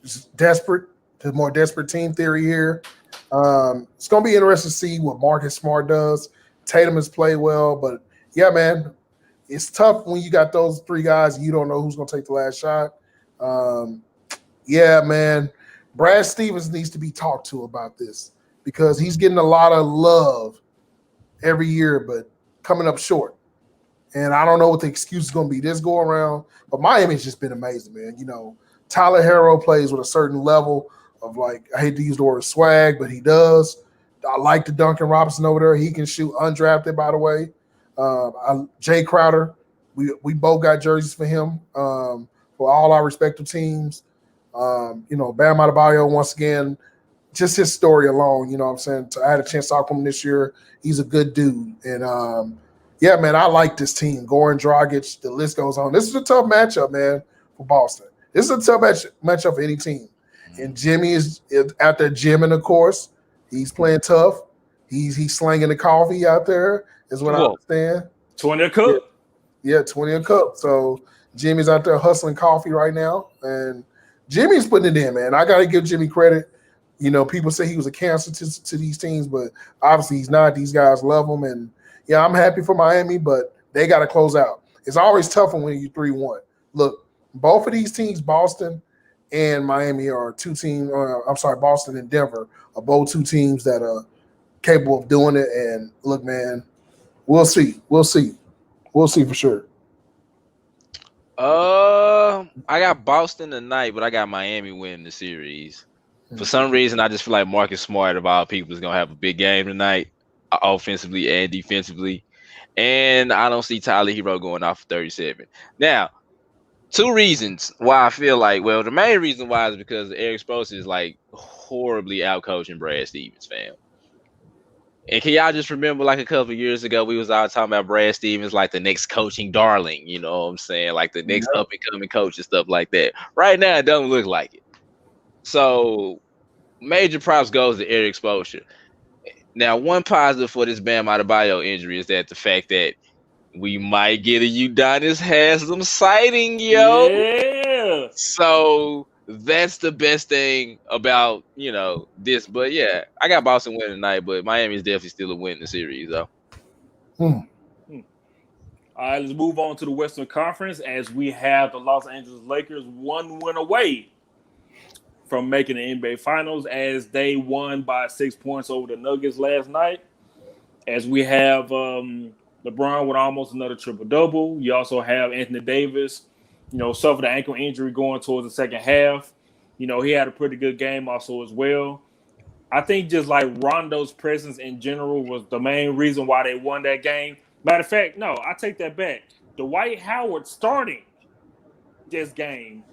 is desperate. The more desperate team theory here. It's going to be interesting to see what Marcus Smart does. Tatum has played well. But, yeah, man, it's tough when you got those 3 guys and you don't know who's going to take the last shot. Yeah, man. Brad Stevens needs to be talked to about this because he's getting a lot of love every year, but coming up short. And I don't know what the excuse is going to be this go around, but Miami's just been amazing, man. Tyler Hero plays with a certain level of, like, I hate to use the word swag, but he does. I like the Duncan Robinson over there. He can shoot undrafted, by the way. Jay Crowder, we both got jerseys for him for all our respective teams. Bam Adebayo, once again, just his story alone, you know what I'm saying? I had a chance to talk to him this year. He's a good dude. And, yeah, man, I like this team. Goran Dragic, the list goes on. This is a tough matchup, man, for Boston. This is a tough matchup for any team. And Jimmy is out there gymming, of course. He's playing tough. He's slinging the coffee out there is what I understand.
20 a cup.
Yeah, 20 a cup. So Jimmy's out there hustling coffee right now. And Jimmy's putting it in, man. I got to give Jimmy credit. People say he was a cancer to these teams, but obviously he's not. These guys love him. And, yeah, I'm happy for Miami, but they got to close out. It's always tough when you're 3-1. Look, both of these teams, Boston and Miami, are 2 teams. Boston and Denver are both 2 teams that are capable of doing it. And, look, man, we'll see. We'll see for sure.
I got Boston tonight, but I got Miami winning the series. For some reason, I just feel like Marcus Smart, of all people, is going to have a big game tonight, offensively and defensively. And I don't see Tyler Hero going off for 37. Now, 2 reasons why I feel like, well, the main reason why is because Eric Spoelstra is like horribly outcoaching Brad Stevens, fam. And can y'all just remember, like, a couple of years ago, we was all talking about Brad Stevens like the next coaching darling, you know what I'm saying? Like the next up-and-coming coach and stuff like that. Right now, it don't look like it. So, major props goes to Eric Spoelstra. Now, one positive for this Bam Adebayo injury is that the fact that we might get a Udonis Haslem sighting, yo.
Yeah.
So that's the best thing about, this. But yeah, I got Boston winning tonight, but Miami is definitely still a win in the series, though.
All right, let's move on to the Western Conference as we have the Los Angeles Lakers 1 win away from making the NBA Finals as they won by 6 points over the Nuggets last night. As we have LeBron with almost another triple-double. You also have Anthony Davis, suffered an ankle injury going towards the second half. He had a pretty good game also as well. I think just like Rondo's presence in general was the main reason why they won that game. Matter of fact, no, I take that back. Dwight Howard starting this game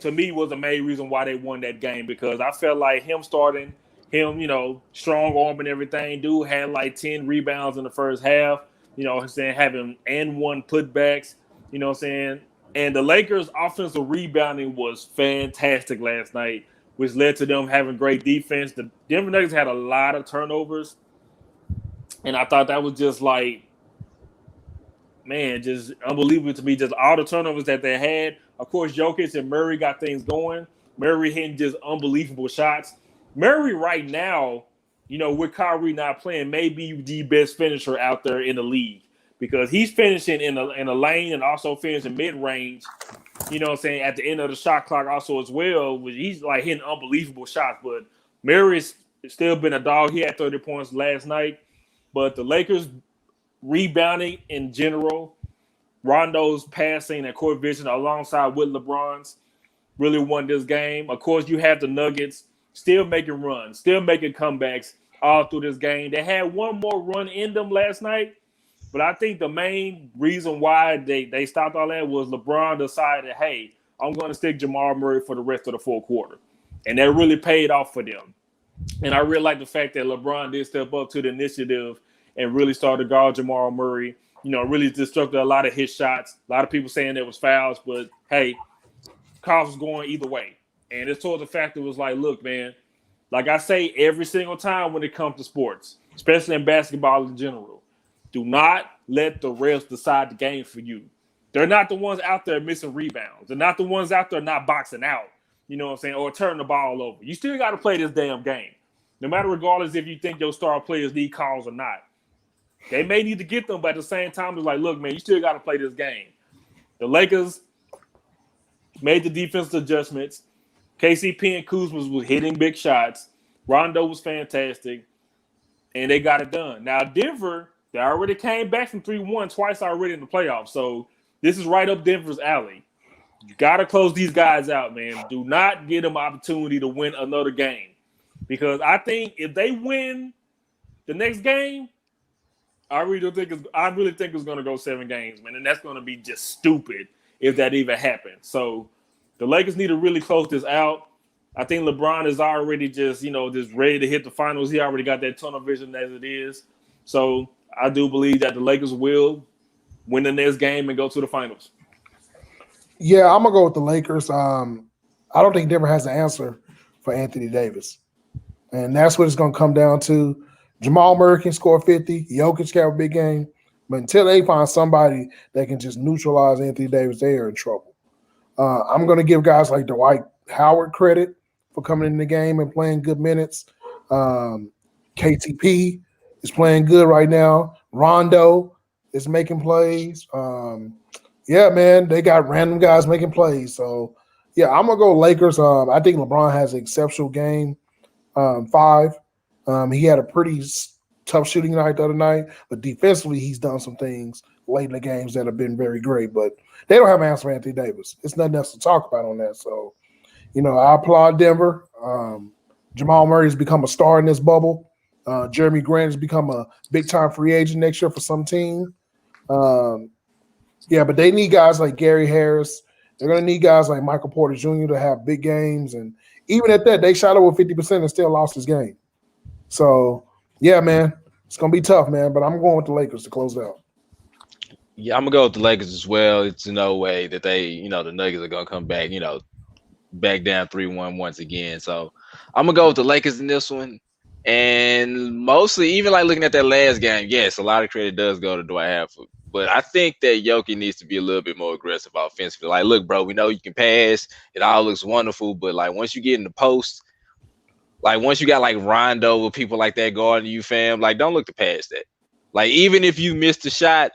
to me was the main reason why they won that game, because I felt like him starting, him, strong arm and everything. Dude had like 10 rebounds in the first half, what I'm saying, having and one putbacks, what I'm saying. And the Lakers' offensive rebounding was fantastic last night, which led to them having great defense. The Denver Nuggets had a lot of turnovers, and I thought that was just like, man, just unbelievable to me. Just all the turnovers that they had. Of course, Jokic and Murray got things going. Murray hitting just unbelievable shots. Murray right now, with Kyrie not playing, may be the best finisher out there in the league, because he's finishing in a lane and also finishing mid range. What I'm saying, at the end of the shot clock also as well. He's like hitting unbelievable shots. But Murray's still been a dog. He had 30 points last night. But the Lakers rebounding in general, Rondo's passing and court vision alongside with LeBron's really won this game. Of course, you have the Nuggets still making runs, still making comebacks all through this game. They had one more run in them last night, but I think the main reason why they stopped all that was LeBron decided, hey, I'm going to stick Jamal Murray for the rest of the fourth quarter. And that really paid off for them. And I really like the fact that LeBron did step up to the initiative and really started to guard Jamal Murray. Really disrupted a lot of his shots. A lot of people saying there was fouls, but hey, calls was going either way. And it's towards the fact that it was like, look, man, like I say every single time when it comes to sports, especially in basketball in general, do not let the refs decide the game for you. They're not the ones out there missing rebounds. They're not the ones out there not boxing out, what I'm saying, or turning the ball over. You still got to play this damn game, no matter regardless if you think your star players need calls or not. They may need to get them, but at the same time, it's like, look, man, you still got to play this game. The Lakers made the defensive adjustments. KCP and Kuzma was hitting big shots. Rondo was fantastic, and they got it done. Now, Denver, they already came back from 3-1 twice already in the playoffs, so this is right up Denver's alley. You got to close these guys out, man. Do not give them an opportunity to win another game, because I think if they win the next game, I really think it's going to go 7 games, man, and that's going to be just stupid if that even happens. So the Lakers need to really close this out. I think LeBron is already just ready to hit the finals. He already got that tunnel vision as it is. So I do believe that the Lakers will win the next game and go to the finals.
Yeah, I'm gonna go with the Lakers. I don't think Denver has an answer for Anthony Davis, and that's what it's gonna come down to. Jamal Murray can score 50. Jokic can have a big game. But until they find somebody that can just neutralize Anthony Davis, they are in trouble. I'm going to give guys like Dwight Howard credit for coming in the game and playing good minutes. KTP is playing good right now. Rondo is making plays. Yeah, man, they got random guys making plays. So, yeah, I'm going to go Lakers. I think LeBron has an exceptional game. 5. He had a pretty tough shooting night the other night, but defensively he's done some things late in the games that have been very great. But they don't have an answer for Anthony Davis. It's nothing else to talk about on that. So, I applaud Denver. Jamal Murray has become a star in this bubble. Jeremy Grant has become a big-time free agent next year for some team. Yeah, but they need guys like Gary Harris. They're going to need guys like Michael Porter Jr. to have big games. And even at that, they shot over 50% and still lost this game. So, yeah, man, it's going to be tough, man, but I'm going with the Lakers to close it out.
Yeah, I'm going to go with the Lakers as well. It's no way that they, the Nuggets are going to come back, back down 3-1 once again. So I'm going to go with the Lakers in this one. And mostly, even like looking at that last game, yes, a lot of credit does go to Dwight Howard. But I think that Jokic needs to be a little bit more aggressive offensively. Like, look, bro, we know you can pass. It all looks wonderful. But, like, once you get in the post, like, once you got, like, Rondo with people like that guarding you, fam, like, don't look to pass that. Like, even if you missed the shot,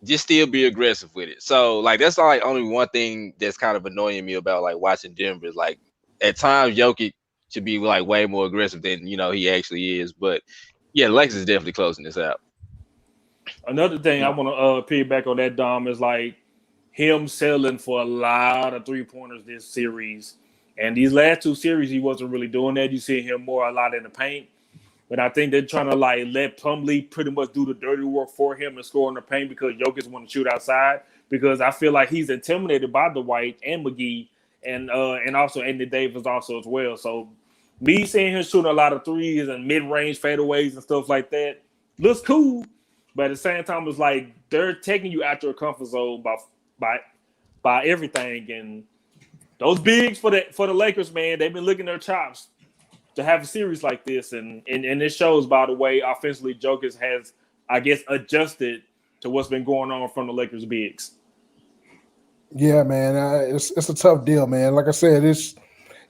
just still be aggressive with it. So, like, that's like only one thing that's kind of annoying me about, like, watching Denver is, like, at times Jokic should be, like, way more aggressive than, he actually is. But, yeah, Lakers is definitely closing this out.
Another thing I want to piggyback on that, Dom, is, like, him selling for a lot of three-pointers this series. And these last 2 series, he wasn't really doing that. You see him a lot in the paint. But I think they're trying to like let Plumlee pretty much do the dirty work for him and score in the paint because Jokic want to shoot outside. Because I feel like he's intimidated by Dwight and McGee and also Anthony Davis also as well. So me seeing him shooting a lot of threes and mid-range fadeaways and stuff like that looks cool. But at the same time, it's like they're taking you out your comfort zone by everything. And those bigs for the Lakers, man, they've been licking their chops to have a series like this, and it shows, by the way, offensively, Jokic has, I guess, adjusted to what's been going on from the Lakers bigs.
Yeah, man, it's a tough deal, man. Like I said, it's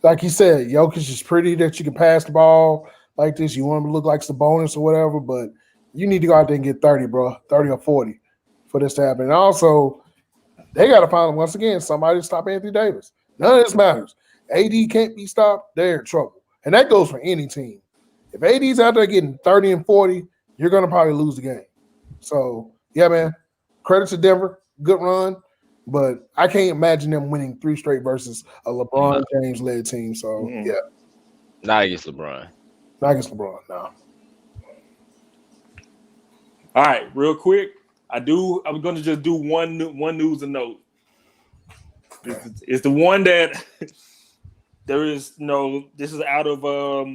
like you said, Jokic is pretty that you can pass the ball like this. You want him to look like Sabonis or whatever, but you need to go out there and get 30, bro, 30 or 40 for this to happen. And also, they got to find, once again, somebody to stop Anthony Davis. None of this matters. AD can't be stopped, they're in trouble. And that goes for any team. If AD's out there getting 30 and 40, you're going to probably lose the game. So, yeah, man, credit to Denver. Good run. But I can't imagine them winning 3 straight versus a LeBron James-led team. So, yeah.
Not against LeBron.
Not against LeBron, no.
All right, real quick. I'm going to just do one news and note. It's the one that – there is this is out of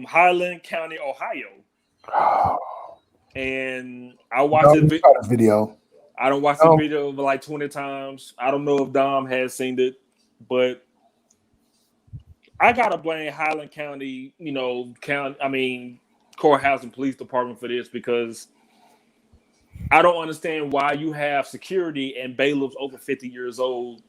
Highland County, Ohio. And I watched this
video.
I don't watch the video like 20 times. I don't know if Dom has seen it, but I gotta blame Highland County, courthouse and police department for this because I don't understand why you have security and bailiffs over 50 years old,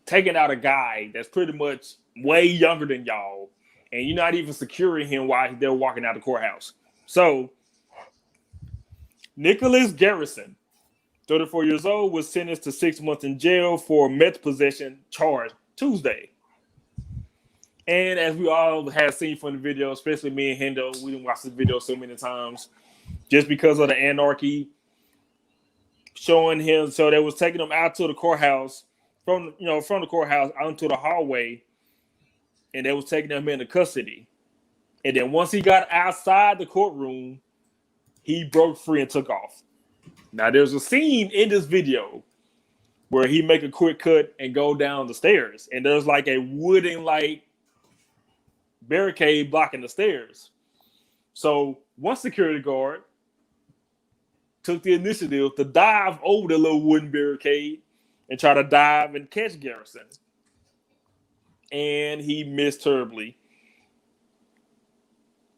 taking out a guy that's pretty much way younger than y'all, and you're not even securing him while they're walking out the courthouse. So, Nicholas Garrison, 34 years old, was sentenced to 6 months in jail for meth possession charge Tuesday. And as we all have seen from the video, especially me and Hendo, we didn't watch the video so many times, just because of the anarchy showing him. So they was taking him out to the courthouse. From the courthouse out into the hallway, and they was taking him into custody. And then once he got outside the courtroom, he broke free and took off. Now there's a scene in this video where he make a quick cut and go down the stairs, and there's like a wooden barricade blocking the stairs. So one security guard took the initiative to dive over the little wooden barricade and try to dive and catch Garrison. And he missed terribly.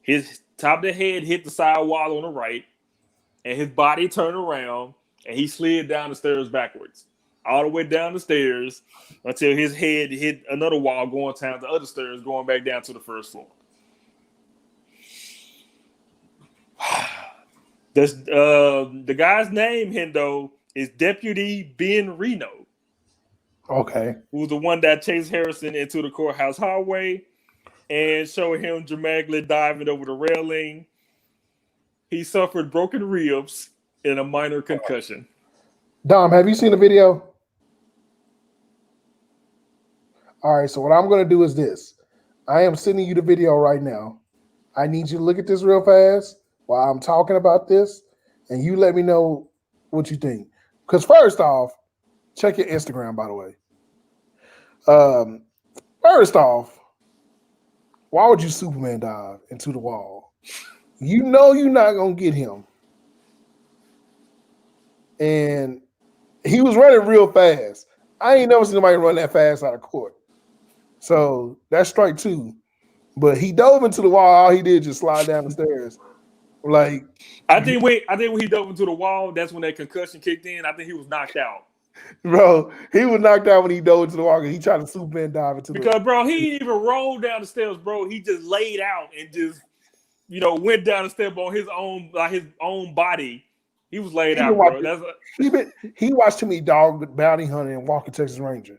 His top of the head hit the side wall on the right, and his body turned around, and he slid down the stairs backwards. All the way down the stairs until his head hit another wall going down the other stairs, going back down to the first floor. The guy's name, Hendo, is Deputy Ben Reno.
Okay.
Who's the one that chased Harrison into the courthouse hallway and showed him dramatically diving over the railing. He suffered broken ribs and a minor concussion.
Dom, have you seen the video? All right, so what I'm going to do is this. I am sending you the video right now. I need you to look at this real fast while I'm talking about this, and you let me know what you think. Because first off, check your Instagram, by the way. First off, why would you Superman dive into the wall? You know you're not going to get him. And he was running real fast. I ain't never seen anybody run that fast out of court. So that's strike 2. But he dove into the wall. All he did just slide down the stairs. Like,
I think when he dove into the wall, that's when that concussion kicked in. I think he was knocked out.
Bro, he was knocked out when he dove into the wall. He tried to Superman dive into
because, bro, he didn't even roll down the steps, bro. He just laid out and just, went down the step on his own body. He was laid out, bro.
He watched too many Dog Bounty Hunter and Walker Texas Ranger.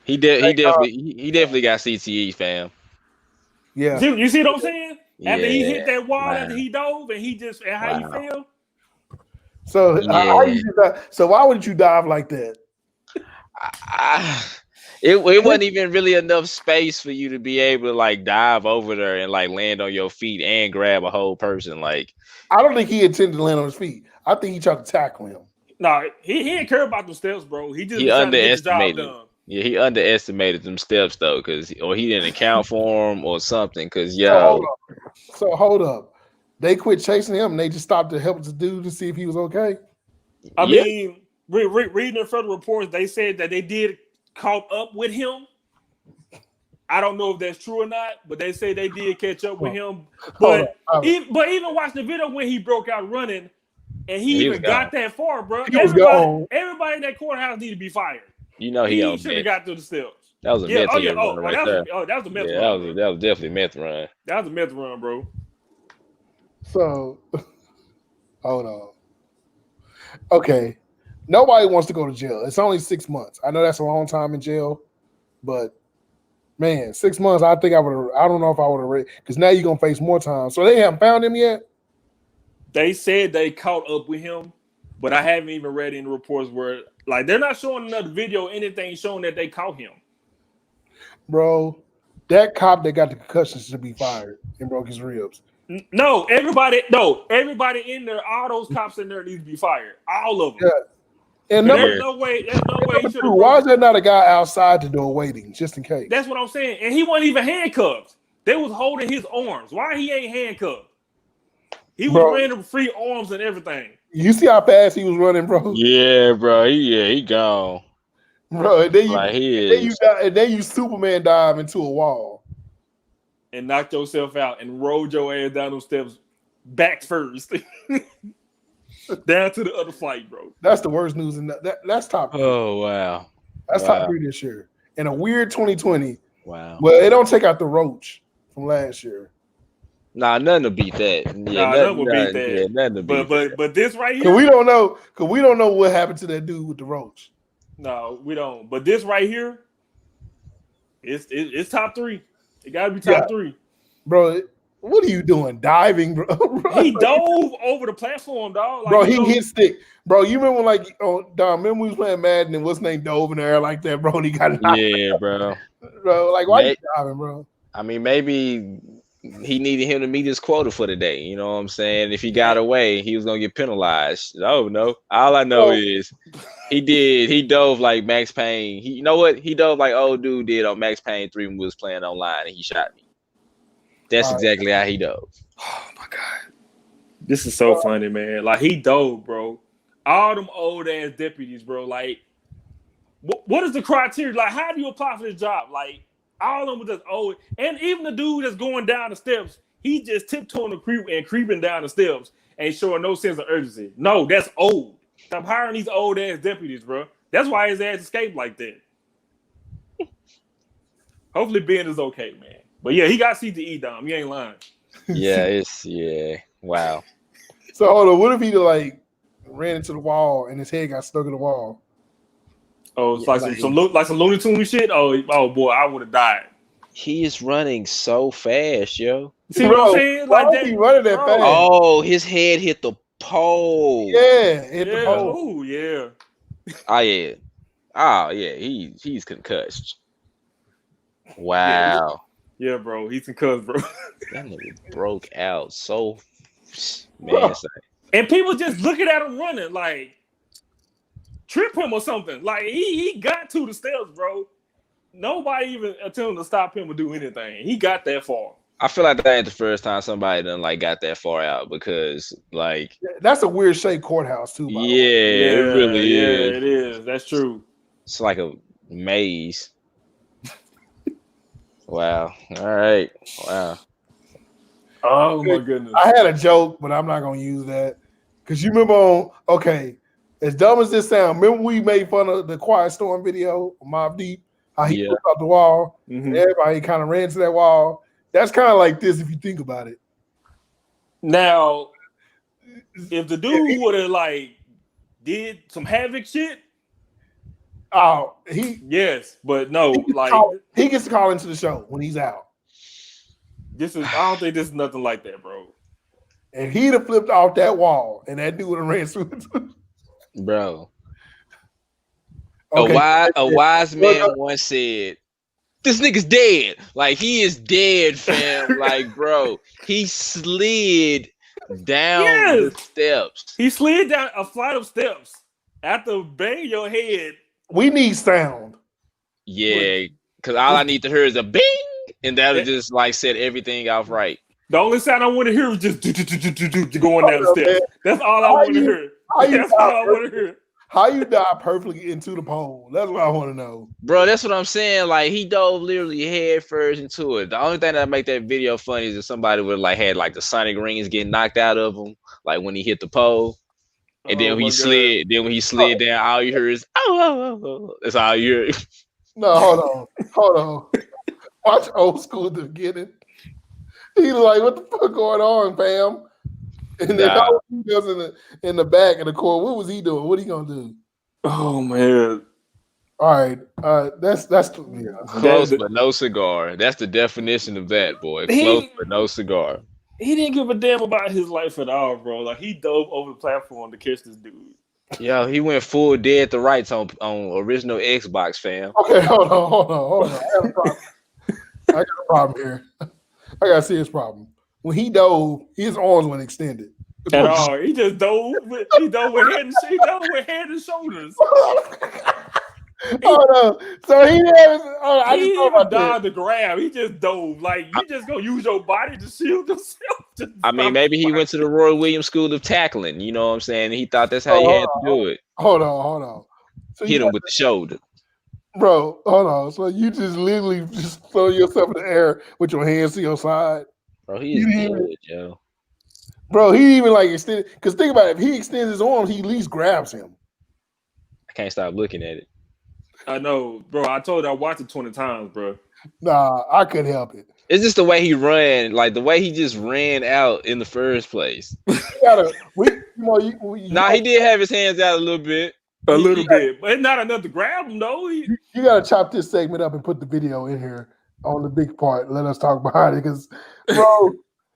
He definitely got CTE, fam.
Yeah.
You see what I'm saying? After he hit that wall,
wow.
after he dove, and he just how he fell.
So why would you dive like that?
It wasn't even really enough space for you to be able to like dive over there and like land on your feet and grab a whole person. Like
I don't think he intended to land on his feet. I think he tried to tackle him.
No, he didn't care about the steps, bro. He just
he
was trying to get the job
underestimated.
done.
Yeah, he underestimated them steps though, or he didn't account for them or something. Cause
So hold up. They quit chasing him and they just stopped to help the dude to see if he was okay.
I mean, reading the federal reports, they said that they did caught up with him. I don't know if that's true or not, but they say they did catch up with him. But even watching the video when he broke out running, and he even got that far, bro. Everybody in that courthouse need to be fired.
You know he
should have got through the steps.
That was a meth run right there.
That was a meth run.
That was definitely a meth run.
That was a meth run, bro.
So, hold on. Okay, nobody wants to go to jail. It's only 6 months. I know that's a long time in jail, but man, 6 months. I think I would. I don't know if I would have because now you're gonna face more time. So they haven't found him yet.
They said they caught up with him, but I haven't even read any reports where like they're not showing another video or anything showing that they caught him.
Bro, that cop that got the concussion should be fired and broke his ribs.
No, everybody in there, all those cops in there need to be fired. All of them.
Yeah. And
there's no way he should have.
Why is there not a guy outside the door waiting just in case?
That's what I'm saying. And he wasn't even handcuffed. They was holding his arms. Why he ain't handcuffed? He was running free arms and everything.
You see how fast he was running, bro?
Yeah, bro. He gone.
Bro, and then you Superman dive into a wall.
And knocked yourself out and rolled your ass down those steps back first. Down to the other flight, bro.
That's the worst news in that's top 3.
Oh, wow.
That's top 3 this year. In a weird 2020.
Wow.
Well, it don't take out the roach from last year.
Nah, nothing to beat that. Yeah,
nothing will beat that.
Yeah, nothing to beat that.
But this right here.
Cause we don't know what happened to that dude with the roach.
No, we don't. But this right here, it's top 3. It gotta be top 3.
Bro, what are you doing? Diving, bro?
He dove over the platform, dog. Like,
bro, he hit stick. Bro, you remember when Don, remember we was playing Madden and what's name dove in the air like that, bro? And he got knocked out.
Bro.
Bro, like why you diving, bro?
I mean, maybe he needed him to meet his quota for the day. You know what I'm saying? If he got away, he was gonna get penalized. I don't know. All I know is he dove like Max Payne. You know what? He dove like old dude did on Max Payne 3 when we was playing online and he shot me. That's exactly how he dove.
Oh my God. This is so funny, man. Like he dove, bro. All them old ass deputies, bro. Like, what is the criteria? Like, how do you apply for this job? Like, all of them were just old. And even the dude that's going down the steps, he just tiptoeing and creeping down the steps and showing no sense of urgency. No, that's old. Stop hiring these old ass deputies, bro. That's why his ass escaped like that. Hopefully Ben is okay, man. But yeah, he got CTE, Dom. You ain't lying.
Wow.
So hold on, what if he like ran into the wall and his head got stuck in the wall?
Oh, it's like some Looney Tunes shit. Oh boy, I would have died.
He is running so fast, yo.
See what I'm saying? Like that.
He running that fast?
Oh, his head hit the pole.
Yeah, hit the pole.
Oh yeah.
Oh yeah. Oh yeah. He's concussed. Wow.
Yeah, bro. He's concussed, bro.
That nigga broke out so man.
And people just looking at him running, like trip him or something. Like he got to the steps, bro. Nobody even attempted to stop him or do anything. He got that far.
I feel like that ain't the first time somebody done like got that far out because like
that's a weird shaped courthouse too.
It really is.
It is. That's true.
It's like a maze. Wow. All right. Wow.
Oh my goodness.
I had a joke, but I'm not gonna use that because you remember as dumb as this sounds, remember we made fun of the Quiet Storm video, Mobb Deep, how he flipped out the wall, and everybody kind of ran to that wall. That's kind of like this if you think about it.
Now, if the dude would have like did some havoc shit, yes, but no,
he gets to call into the show when he's out.
I don't think this is nothing like that, bro.
And he'd have flipped off that wall, and that dude would have ran through it.
Bro. A wise man once said, "This nigga's dead. Like he is dead, fam. Like, bro, he slid down the steps.
He slid down a flight of steps after banging your head.
We need sound.
Yeah, because all I need to hear is a bing, and that'll just like set everything off right.
The only sound I want to hear is just going down the steps. That's all I want to hear. That's all I want to hear.
How you die perfectly into the pole? That's what I want to know.
Bro, that's what I'm saying. Like he dove literally head first into it. The only thing that make that video funny is if somebody would like had like the sonic rings getting knocked out of him, like when he hit the pole. And then when he slid, down, all you hear is oh. That's all you hear.
No, hold on. Watch Old School at the beginning. He's like, "What the fuck going on, fam?" And then he goes in the back of the court. What was he doing? What he gonna do?
Oh man!
All right, that's
close but no cigar. That's the definition of that, boy. Close but no cigar.
He didn't give a damn about his life at all, bro. Like he dove over the platform to catch this dude.
Yeah, he went full dead to rights on original Xbox, fam.
Okay, hold on. I got a problem here. I got a serious problem. When he dove, his arms went extended.
At all. He just dove. He dove with head and shoulders.
So he didn't
dive to grab. He just dove. Like you just gonna use your body to shield yourself.
I mean, maybe he went to the Roy Williams School of Tackling. You know what I'm saying? He thought that's how you had to do it.
Hold on.
So hit him with the shoulder.
Bro, hold on. So you just literally just throw yourself in the air with your hands to your side.
Bro, he is dead, yo.
Bro, he even like extended. Because think about it. If he extends his arms, he at least grabs him.
I can't stop looking at it.
I know, bro. I told you I watched it 20 times, bro.
Nah, I couldn't help it.
It's just the way he ran, like the way he just ran out in the first place.
He
did have his hands out a little bit.
A little bit, but not enough to grab him, though.
You got to chop this segment up and put the video in here on the big part. Let us talk behind it because, bro,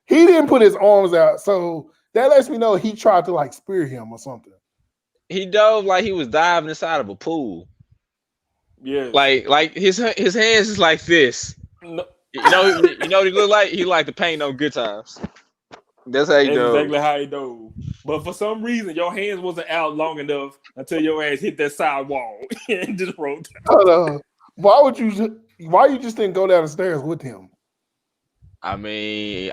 he didn't put his arms out. So that lets me know he tried to like spear him or something.
He dove like he was diving inside of a pool.
Yeah,
like his hands is like this. No. You know what he look like? He like to paint on Good Times. That's how he dove.
Exactly how he dove. But for some reason, your hands wasn't out long enough until your ass hit that side wall and just rolled down.
Hold on. Why you just didn't go down the stairs with him?
I mean,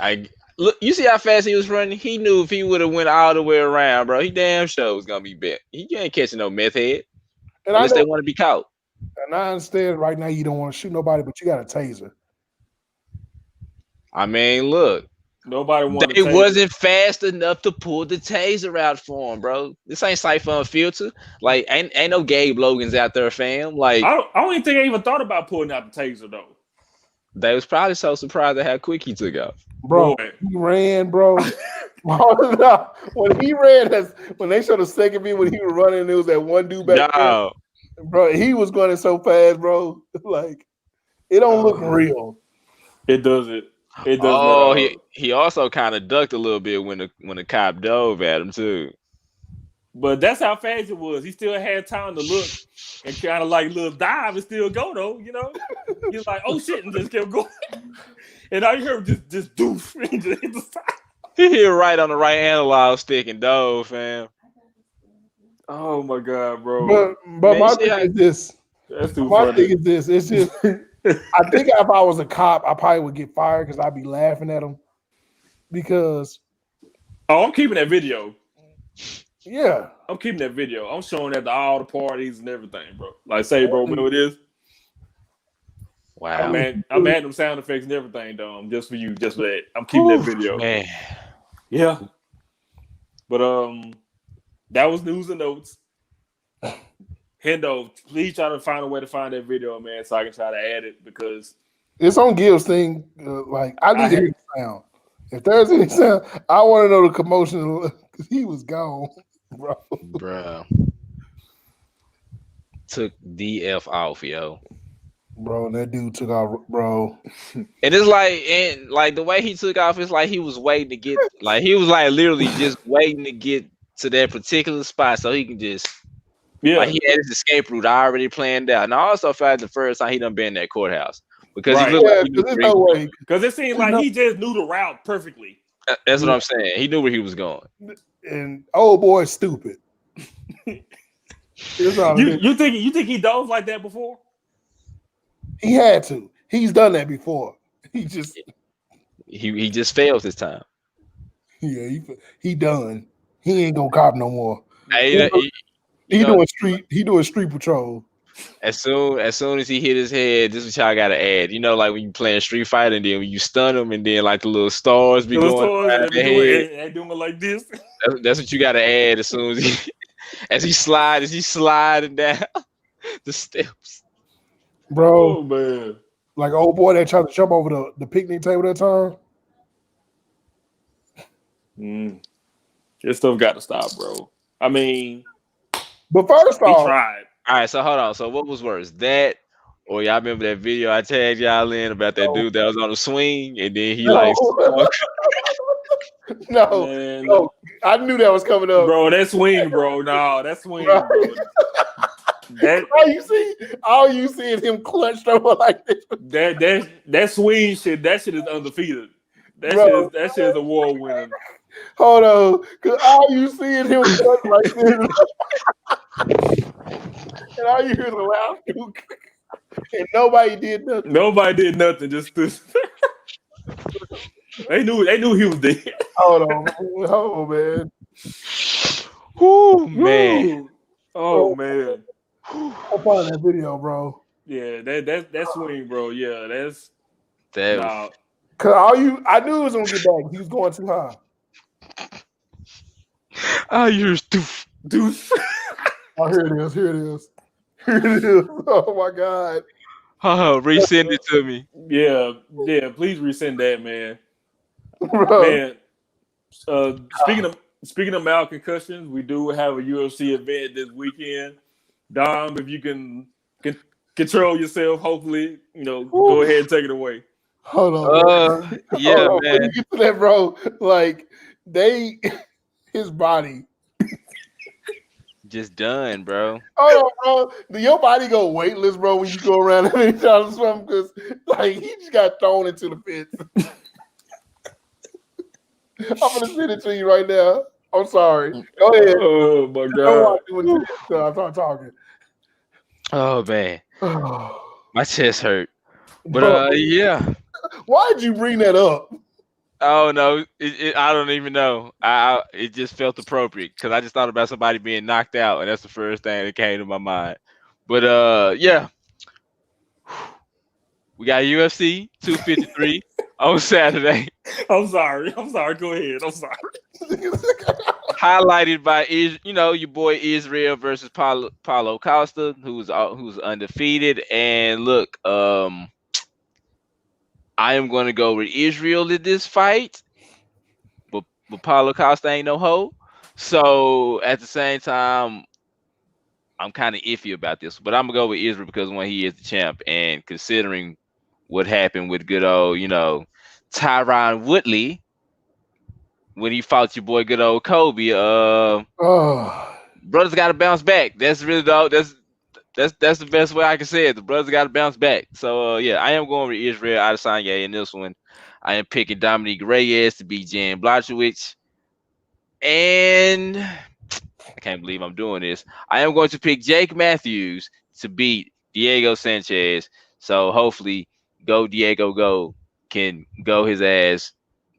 look. You see how fast he was running? He knew if he would have went all the way around, bro, he damn sure was gonna be bent. He ain't catching no meth head unless they want to be caught.
And I understand right now you don't want to shoot nobody, but you got a taser.
I mean, look.
Nobody wanted.
They wasn't fast enough to pull the taser out for him, bro. This ain't Cypher Filter. Like, ain't no Gabe Logans out there, fam. Like,
I don't even think I even thought about pulling out the taser though.
They was probably so surprised at how quick he took off.
Bro, he ran, bro. When he ran, when they showed the second video when he was running, there was that one dude back there. Bro, he was going so fast, bro. Like, it don't look real.
It doesn't. It does.
Oh, he also kind of ducked a little bit when the cop dove at him too.
But that's how fast it was. He still had time to look and kind of like little dive and still go though. You know, he's like, "Oh shit," and just kept going. And all you heard was just doof and just hit the side.
He hit right on the right analog stick and dove, fam.
Oh my god, bro!
But man, my thing is this.
That's too funny.
My thing is this. It's just. I think if I was a cop, I probably would get fired because I'd be laughing at him. Because
I'm keeping that video.
Yeah,
I'm keeping that video. I'm showing that to all the parties and everything, bro. Like, say, bro, remember this?
Wow,
I'm adding them sound effects and everything, though. Just for you, just for that. I'm keeping that video.
Man.
Yeah, but that was news and notes. Hendo, please try to find a way to find that video, man, so I can try to add it because
it's on Gil's thing. Like I need to hear the sound. If there's any sound, I want to know the commotion because he was gone, bro.
Took DF off, yo.
Bro, that dude took off, bro.
And it's like the way he took off, it's like he was waiting to get, like he was like literally just waiting to get to that particular spot so he can just.
Yeah,
Like he had his escape route already planned out. And I also felt like the first time he done been in that courthouse because he
right.
looked like
Yeah,
he knew
because there's
where he
no
was
way.
Because it seemed like he just knew the route perfectly.
going. That's what I'm saying. He knew where he was going.
And old boy is stupid. That's all it is.
You think he dove like that before?
He had to. He's done that before. He just
He just failed this time.
yeah, he done. He ain't gonna cop no more.
Hey,
Yeah.
you
He
know,
doing street patrol.
as soon as he hit his head, this is what y'all gotta add. You know, like when you playing Street Fighter and then when you stun him and then like the little stars be
Those
going
toys
around
they be
their
doing,
head.
they doing it like this.
That's what you gotta add as soon as he as he sliding down the steps.
Bro,
Oh man.
like old boy that tried to jump over the picnic table that time.
This stuff got to stop, bro. I mean,
But first
he
off,
tried.
All right, so hold on. So what was worse, that or y'all remember that video I tagged y'all in about that dude that was on the swing and then he like
no, no,
Man,
no. I knew that was coming up.
bro, that swing, bro. No, that swing,
Right.
bro. That
All you see is him clutched over like this.
that swing shit. That shit is undefeated.
Bro.
That shit is award winning.
Hold on, because all you see is him clutch like this. And all you hear is a loud duke. And nobody did nothing.
Nobody did nothing. Just stood. They knew he was dead.
Hold on, man.
whoo man.
Oh man.
I'll find that video, bro.
Yeah, that swing, bro. Yeah, that's
That
nah.
Cause I knew it was gonna get back. He was going too high.
you're stoof.
Dude.
Oh, here it is. Here it is. Here it is. Oh my god.
Resend it to me.
Yeah, please resend that, man.
Bro.
Man, speaking of mild concussions, we do have a UFC event this weekend. Dom, if you can control yourself, hopefully, go ahead and take it away.
Hold on.
Yeah,
Hold on.
man.
When you get to that, bro, like his body.
Just done, bro.
Hold on, bro. Your body go weightless, bro, when you go around and any time to swim because like he just got thrown into the pit. I'm gonna send it to you right now. I'm sorry. Go ahead.
Oh my
Don't
god.
watch it until I start talking.
Oh man. My chest hurt. But
Bro,
yeah.
why'd you bring that up?
Oh no, I don't even know. It just felt appropriate because I just thought about somebody being knocked out, and that's the first thing that came to my mind. But yeah, we got UFC 253 on Saturday,
I'm sorry. Go ahead. I'm sorry.
highlighted by your boy Israel versus Paulo Costa, who's undefeated. And look, I am going to go with Israel in this fight. But Paulo Costa ain't no hoe. So at the same time, I'm kind of iffy about this. But I'm gonna go with Israel because when he is the champ, and considering what happened with good old, Tyron Woodley when he fought your boy good old Kobe, brothers got to bounce back. That's really that's the best way I can say it. The brothers got to bounce back. So yeah, I am going with Israel Adesanya in this one. I am picking Dominic Reyes to beat Jan Blachowicz. And I can't believe I'm doing this. I am going to pick Jake Matthews to beat Diego Sanchez. So hopefully, Go Diego Go can go his ass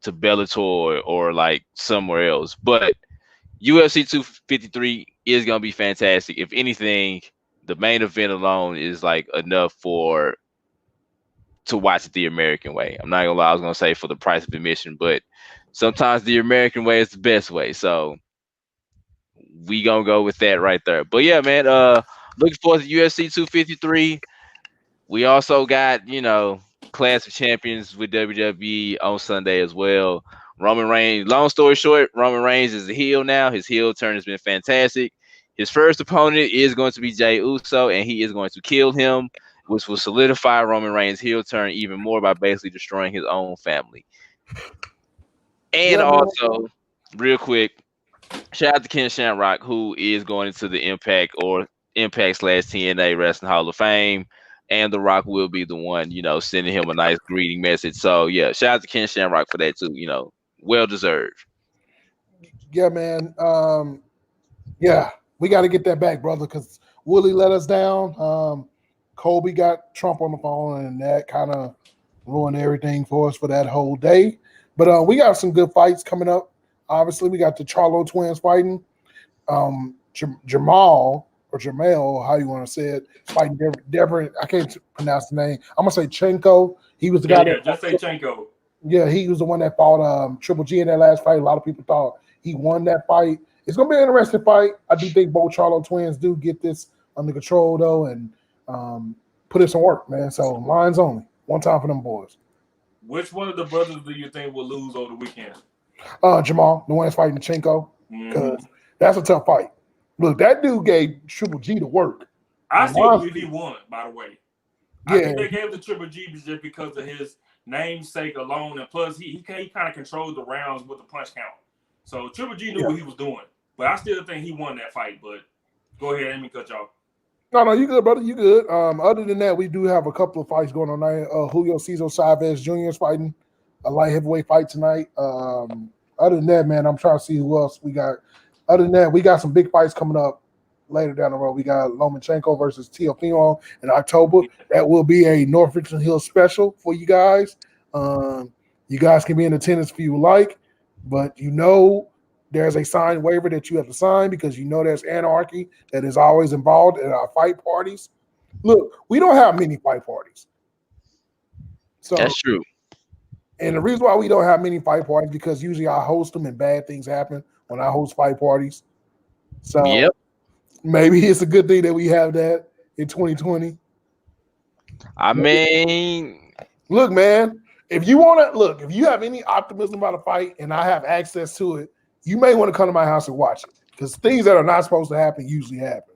to Bellator or like somewhere else. But UFC 253 is going to be fantastic. If anything, the main event alone is like enough to watch it the American way. I'm not gonna lie, I was gonna say for the price of admission, but sometimes the American way is the best way. So we gonna go with that right there. But yeah, man, looking forward to UFC 253. We also got, Clash of Champions with WWE on Sunday as well. Roman Reigns, long story short, Roman Reigns is a heel now. His heel turn has been fantastic. His first opponent is going to be Jey Uso, and he is going to kill him, which will solidify Roman Reigns' heel turn even more by basically destroying his own family. And real quick, shout out to Ken Shamrock, who is going into the Impact or Impact/TNA Wrestling Hall of Fame. And The Rock will be the one, sending him a nice greeting message. So yeah, shout out to Ken Shamrock for that too. Well deserved.
Yeah, man. Yeah, we got to get that back, brother, because Willie let us down. Kobe got Trump on the phone, and that kind of ruined everything for us for that whole day. But we got some good fights coming up. Obviously, we got the Charlo twins fighting. Jamal or Jamel, how you want to say it, fighting Deborah. I can't pronounce the name. I'm gonna say Chenko. He was the guy that
just say Chenko.
Yeah, he was the one that fought Triple G in that last fight. A lot of people thought he won that fight. It's gonna be an interesting fight. I do think both Charlo twins do get this under control though, and put in some work, man. So lines only. One time for them boys.
Which one of the brothers do you think will lose over the weekend?
Jamal, the one that's fighting Chenko, because that's a tough fight. Look, that dude gave Triple G the work.
I still believe he won, by the way. I
Yeah.
think they gave the Triple G just because of his namesake alone, and plus he kind of controlled the rounds with the punch count. So Triple G knew what he was doing, but I still think he won that fight. But go ahead, let me cut y'all.
No, you good, brother. You good. Other than that, we do have a couple of fights going on tonight. Julio Cesar Chavez Jr. is fighting a light heavyweight fight tonight. Other than that, man, I'm trying to see who else we got. Other than that, we got some big fights coming up later down the road. We got Lomachenko versus Teofimo in October. That will be a North Richmond Hill special for you guys. You guys can be in attendance if you like, but there's a signed waiver that you have to sign because there's anarchy that is always involved in our fight parties. Look, we don't have many fight parties. So
that's true.
And the reason why we don't have many fight parties because usually I host them and bad things happen when I host fight parties. So maybe it's a good thing that we have that in 2020.
I mean,
look, man, if you have any optimism about a fight and I have access to it, you may want to come to my house and watch it because things that are not supposed to happen usually happen.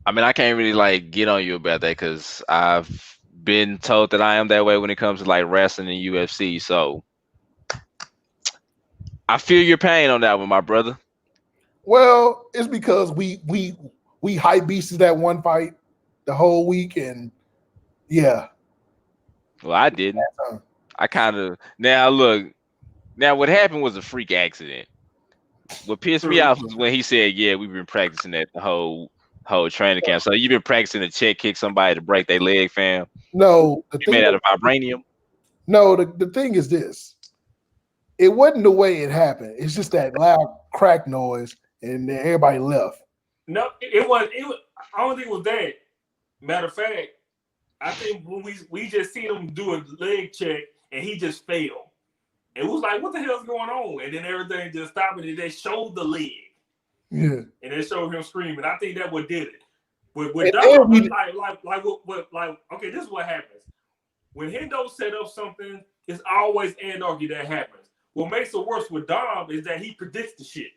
I mean, I can't really get on you about that because I've been told that I am that way when it comes to wrestling and UFC. So I feel your pain on that one, my brother.
Well, it's because we hype beasted that one fight the whole week, and yeah.
Well, I didn't. I kind of Now what happened was a freak accident. What pissed me off was when he said, "Yeah, we've been practicing that the whole training camp." So you've been practicing to check kick somebody to break their leg, fam?
No,
you made out of vibranium.
No, the thing is this: it wasn't the way it happened. It's just that loud crack noise, and then everybody left.
No, it was. I don't think it was that. Matter of fact, I think when we just seen him do a leg check and he just fell. It was like, what the hell's going on? And then everything just stopped and they showed the leg.
Yeah.
And they showed him screaming. I think that what did it. With Dom, okay, this is what happens. When Hendo set up something, it's always anarchy that happens. What makes it worse with Dom is that he predicts the shit.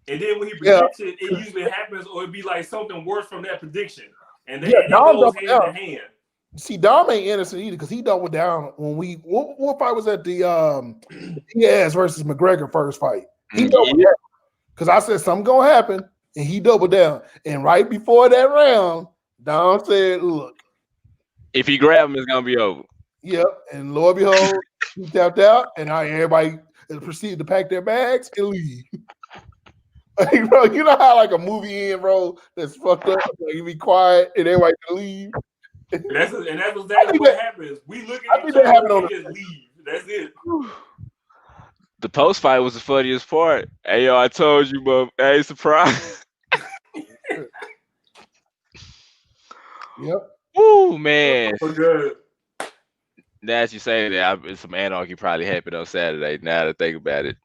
And then when he predicts it usually happens or it'd be like something worse from that prediction. And then it goes hand in hand.
See, Dom ain't innocent either because he doubled down when what fight was that? The Diaz versus McGregor first fight. He doubled down because I said something gonna happen, and he doubled down. And right before that round, Dom said, "Look,
if he grab him, it's gonna be over."
Yep, and Lord behold, he tapped out, and everybody proceeded to pack their bags and leave. Like, bro, you know how a movie end, bro, that's fucked up. You be quiet and everybody can leave.
That's exactly what happens. We look at each other and just leave. That's it.
The post fight was the funniest part. Hey, yo, I told you, but hey, surprise.
Yep.
Woo, man.
Oh, good.
Now as you say that, some anarchy probably happened on Saturday. Now that I think about it,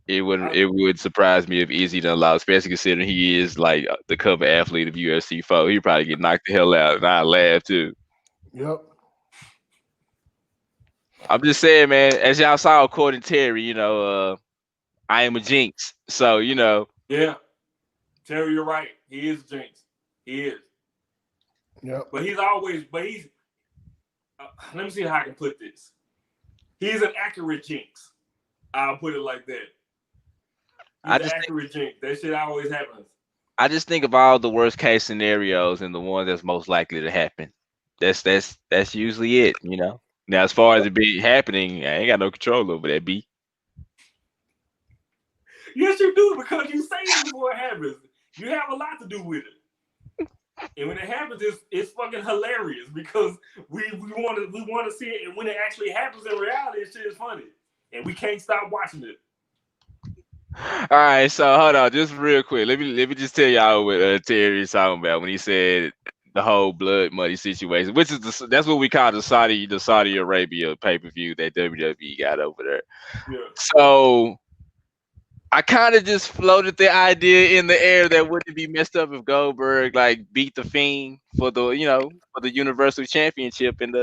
it would surprise me if Izzy done lost, especially considering he is the cover athlete of UFC 4. He'd probably get knocked the hell out, and I laugh too.
Yep.
I'm just saying, man. As y'all saw, according to Terry, I am a jinx. So
Yeah, Terry, you're right. He is a jinx. He is.
Yeah.
But he's let me see how I can put this. He's an accurate jinx. I'll put it like that. He's an accurate jinx. That shit always happens.
I just think of all the worst case scenarios and the ones that's most likely to happen. That's usually it, you know. Now, as far as it be happening, I ain't got no control over that. Be
Yes, you do, because you say it before it happens. You have a lot to do with it. And when it happens, it's fucking hilarious because we want to see it, and when it actually happens in reality, it shit is funny, and we can't stop watching it.
all right. So hold on, just real quick. Let me just tell y'all what Terry is talking about when he said the whole blood money situation, which is that's what we call the Saudi Arabia pay per view that WWE got over there.
Yeah.
So I kind of just floated the idea in the air that wouldn't it be messed up if Goldberg like beat the Fiend for the for the Universal Championship, and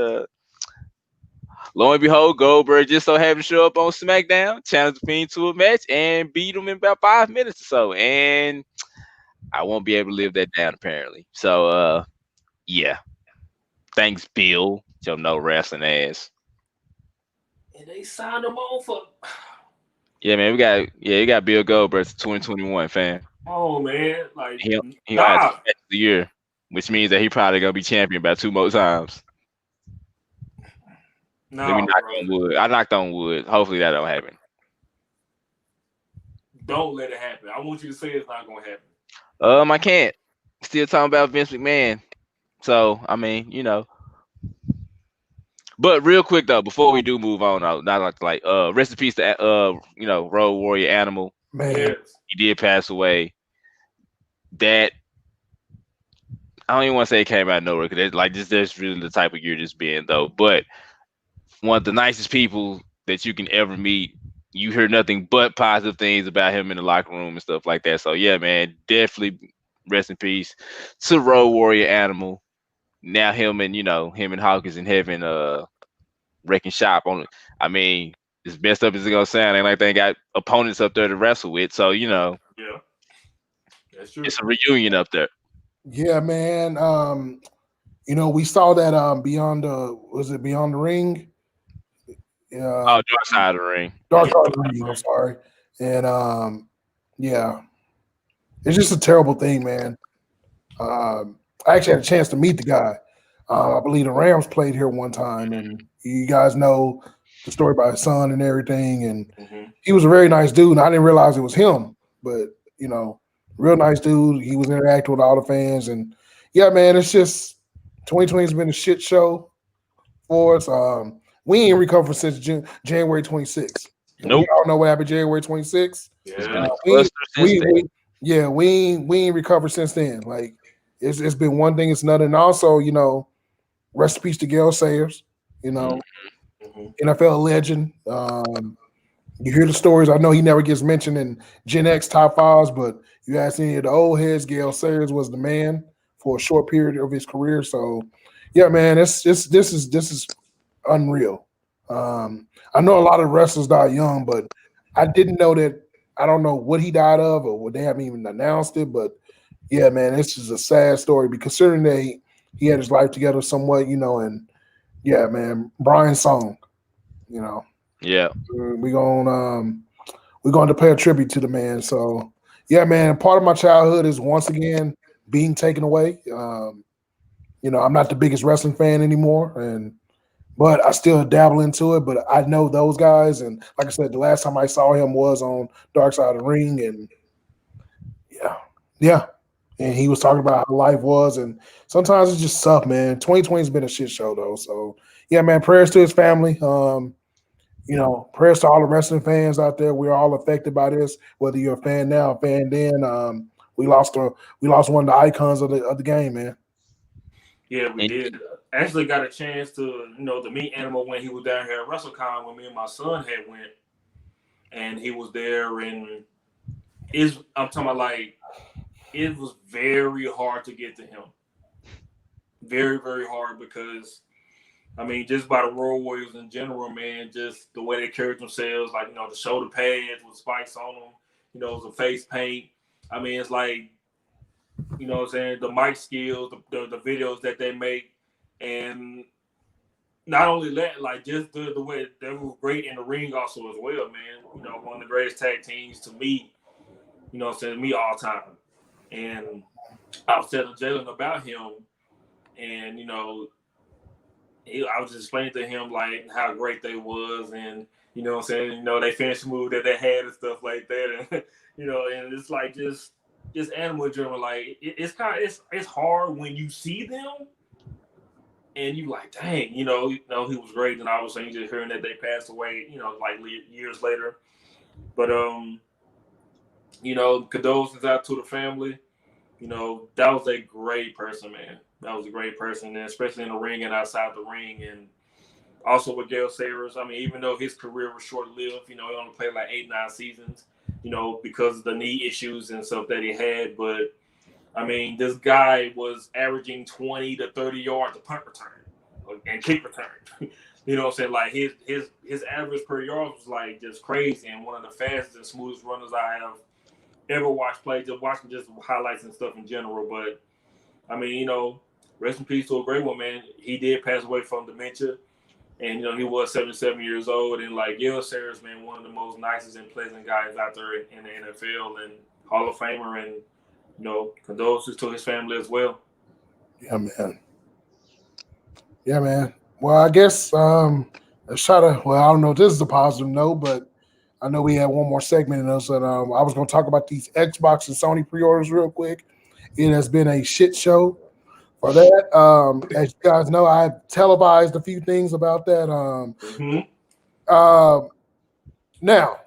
lo and behold, Goldberg just so happened to show up on SmackDown, challenged the Fiend to a match, and beat him in about 5 minutes or so. And I won't be able to live that down apparently. So yeah. Thanks, Bill. Your no wrestling ass.
And they signed him on for.
Yeah, man, you got Bill Goldberg 2021, fam.
Oh man, like
He gonna have 2
nah,
matches a year, which means that he probably gonna be champion about 2 more times. Let me
nah,
knock
bro.
on wood. I knocked on wood. Hopefully that don't happen.
Don't let it happen. I want you to say it's not gonna happen.
I can't. Still talking about Vince McMahon. So I mean, But real quick though, before we do move on, not like rest in peace to Road Warrior Animal.
Man,
Yes.
He did pass away. That I don't even want to say it came out of nowhere because like that's really the type of year this being though. But one of the nicest people that you can ever meet. You hear nothing but positive things about him in the locker room and stuff like that. So yeah, man, definitely rest in peace to Road Warrior Animal. Now him and Hawkins in heaven, wrecking shop on it. I mean, as messed up as it's gonna sound, ain't like they got opponents up there to wrestle with. So
Yeah, that's true.
it's a reunion up there.
yeah, man. We saw that Beyond the Ring?
Oh, Dark Side of the Ring.
Dark Side of the Ring, I'm sorry. And yeah, it's just a terrible thing, man. I actually had a chance to meet the guy. I believe the Rams played here one time, and you guys know the story about his son and everything. And
Mm-hmm.
he was a very nice dude, and I didn't realize it was him. But real nice dude. He was interacting with all the fans, and yeah, man, it's just 2020 has been a shit show for us. We ain't recovered since January 26th.
Nope.
We all know what happened January 26th.
It's been
Yeah.
a cluster since then.
We ain't recovered since then. Like it's been one thing, it's another. And also, rest in peace to Gale Sayers,
Mm-hmm.
NFL legend. You hear the stories. I know he never gets mentioned in Gen X top fives, but you ask any of the old heads, Gale Sayers was the man for a short period of his career. So yeah, man, this is unreal. I know a lot of wrestlers die young, but I didn't know that. I don't know what he died of, or what they haven't even announced it. But yeah, man, this is a sad story because considering that he had his life together somewhat, and yeah, man, Brian Song,
Yeah.
we're going to pay a tribute to the man. So yeah, man, part of my childhood is once again being taken away. I'm not the biggest wrestling fan anymore, but I still dabble into it. But I know those guys, and like I said, the last time I saw him was on Dark Side of the Ring, and yeah, and he was talking about how life was, and sometimes it's just tough, man. 2020 has been a shit show though, so yeah, man. Prayers to his family. Prayers to all the wrestling fans out there. We're all affected by this, whether you're a fan now, a fan then. We lost one of the icons of the game, man.
Yeah, we
And
did. Actually, got a chance to meet Animal when he was down here at WrestleCon when me and my son had went, and he was there. And I'm talking about like it was very hard to get to him, very very hard because I mean just by the Road Warriors in general, man, just the way they carried themselves, like the shoulder pads with spikes on them, the face paint. I mean, it's like what I'm saying, the mic skills, the videos that they make, and not only that, like just the way they were great in the ring also as well, man. One of the greatest tag teams to me, what I'm saying, me all time. And I was telling Jalen about him, and I was just explaining to him like how great they was, and what I'm saying, they finishing move that they had and stuff like that, and and it's like just animal adrenaline. Like it's kind of it's hard when you see them, and you like, dang, he was great, and obviously just hearing that they passed away, like years later, but condolences out to the family. That was a great person, man. That was a great person, and especially in the ring and outside the ring. And also with Gale Sayers, I mean, even though his career was short-lived, he only played like 8-9 seasons, because of the knee issues and stuff that he had. But, I mean, this guy was averaging 20 to 30 yards a punt return and kick return. What I'm saying? Like, his average per yard was, like, just crazy, and one of the fastest and smoothest runners I have ever watched play, just watching just highlights and stuff in general. But I mean, rest in peace to a great one, man. He did pass away from dementia, and he was 77 years old. And like Gale Sayers, man, one of the most nicest and pleasant guys out there in the NFL, and Hall of Famer, and condolences to his family as well.
Yeah, man. Yeah, man. Well, I guess let's try to. Well, I don't know if this is a positive note, but I know we had one more segment in us, and I was going to talk about these Xbox and Sony pre-orders real quick. It has been a shit show for that. As you guys know, I televised a few things about that. Now,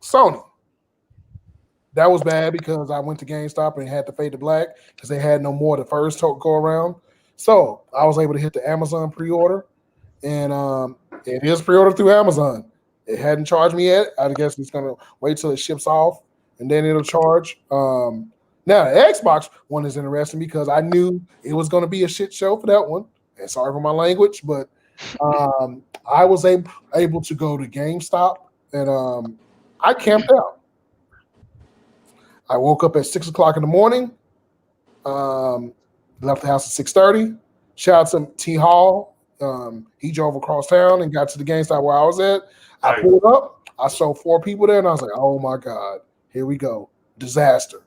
Sony, that was bad because I went to GameStop and had to fade to black because they had no more the first go around. So I was able to hit the Amazon pre-order, and it is pre-ordered through Amazon. It hadn't charged me yet. I guess it's going to wait till it ships off, and then it'll charge. Now, the Xbox one is interesting because I knew it was going to be a shit show for that one. And sorry for my language, but I was able to go to GameStop, and I camped out. I woke up at 6 o'clock in the morning, left the house at 6:30. Shout out to T. Hall. He drove across town and got to the GameStop where I was at. I pulled up. I saw 4 people there, and I was like, "Oh my god, here we go, disaster!"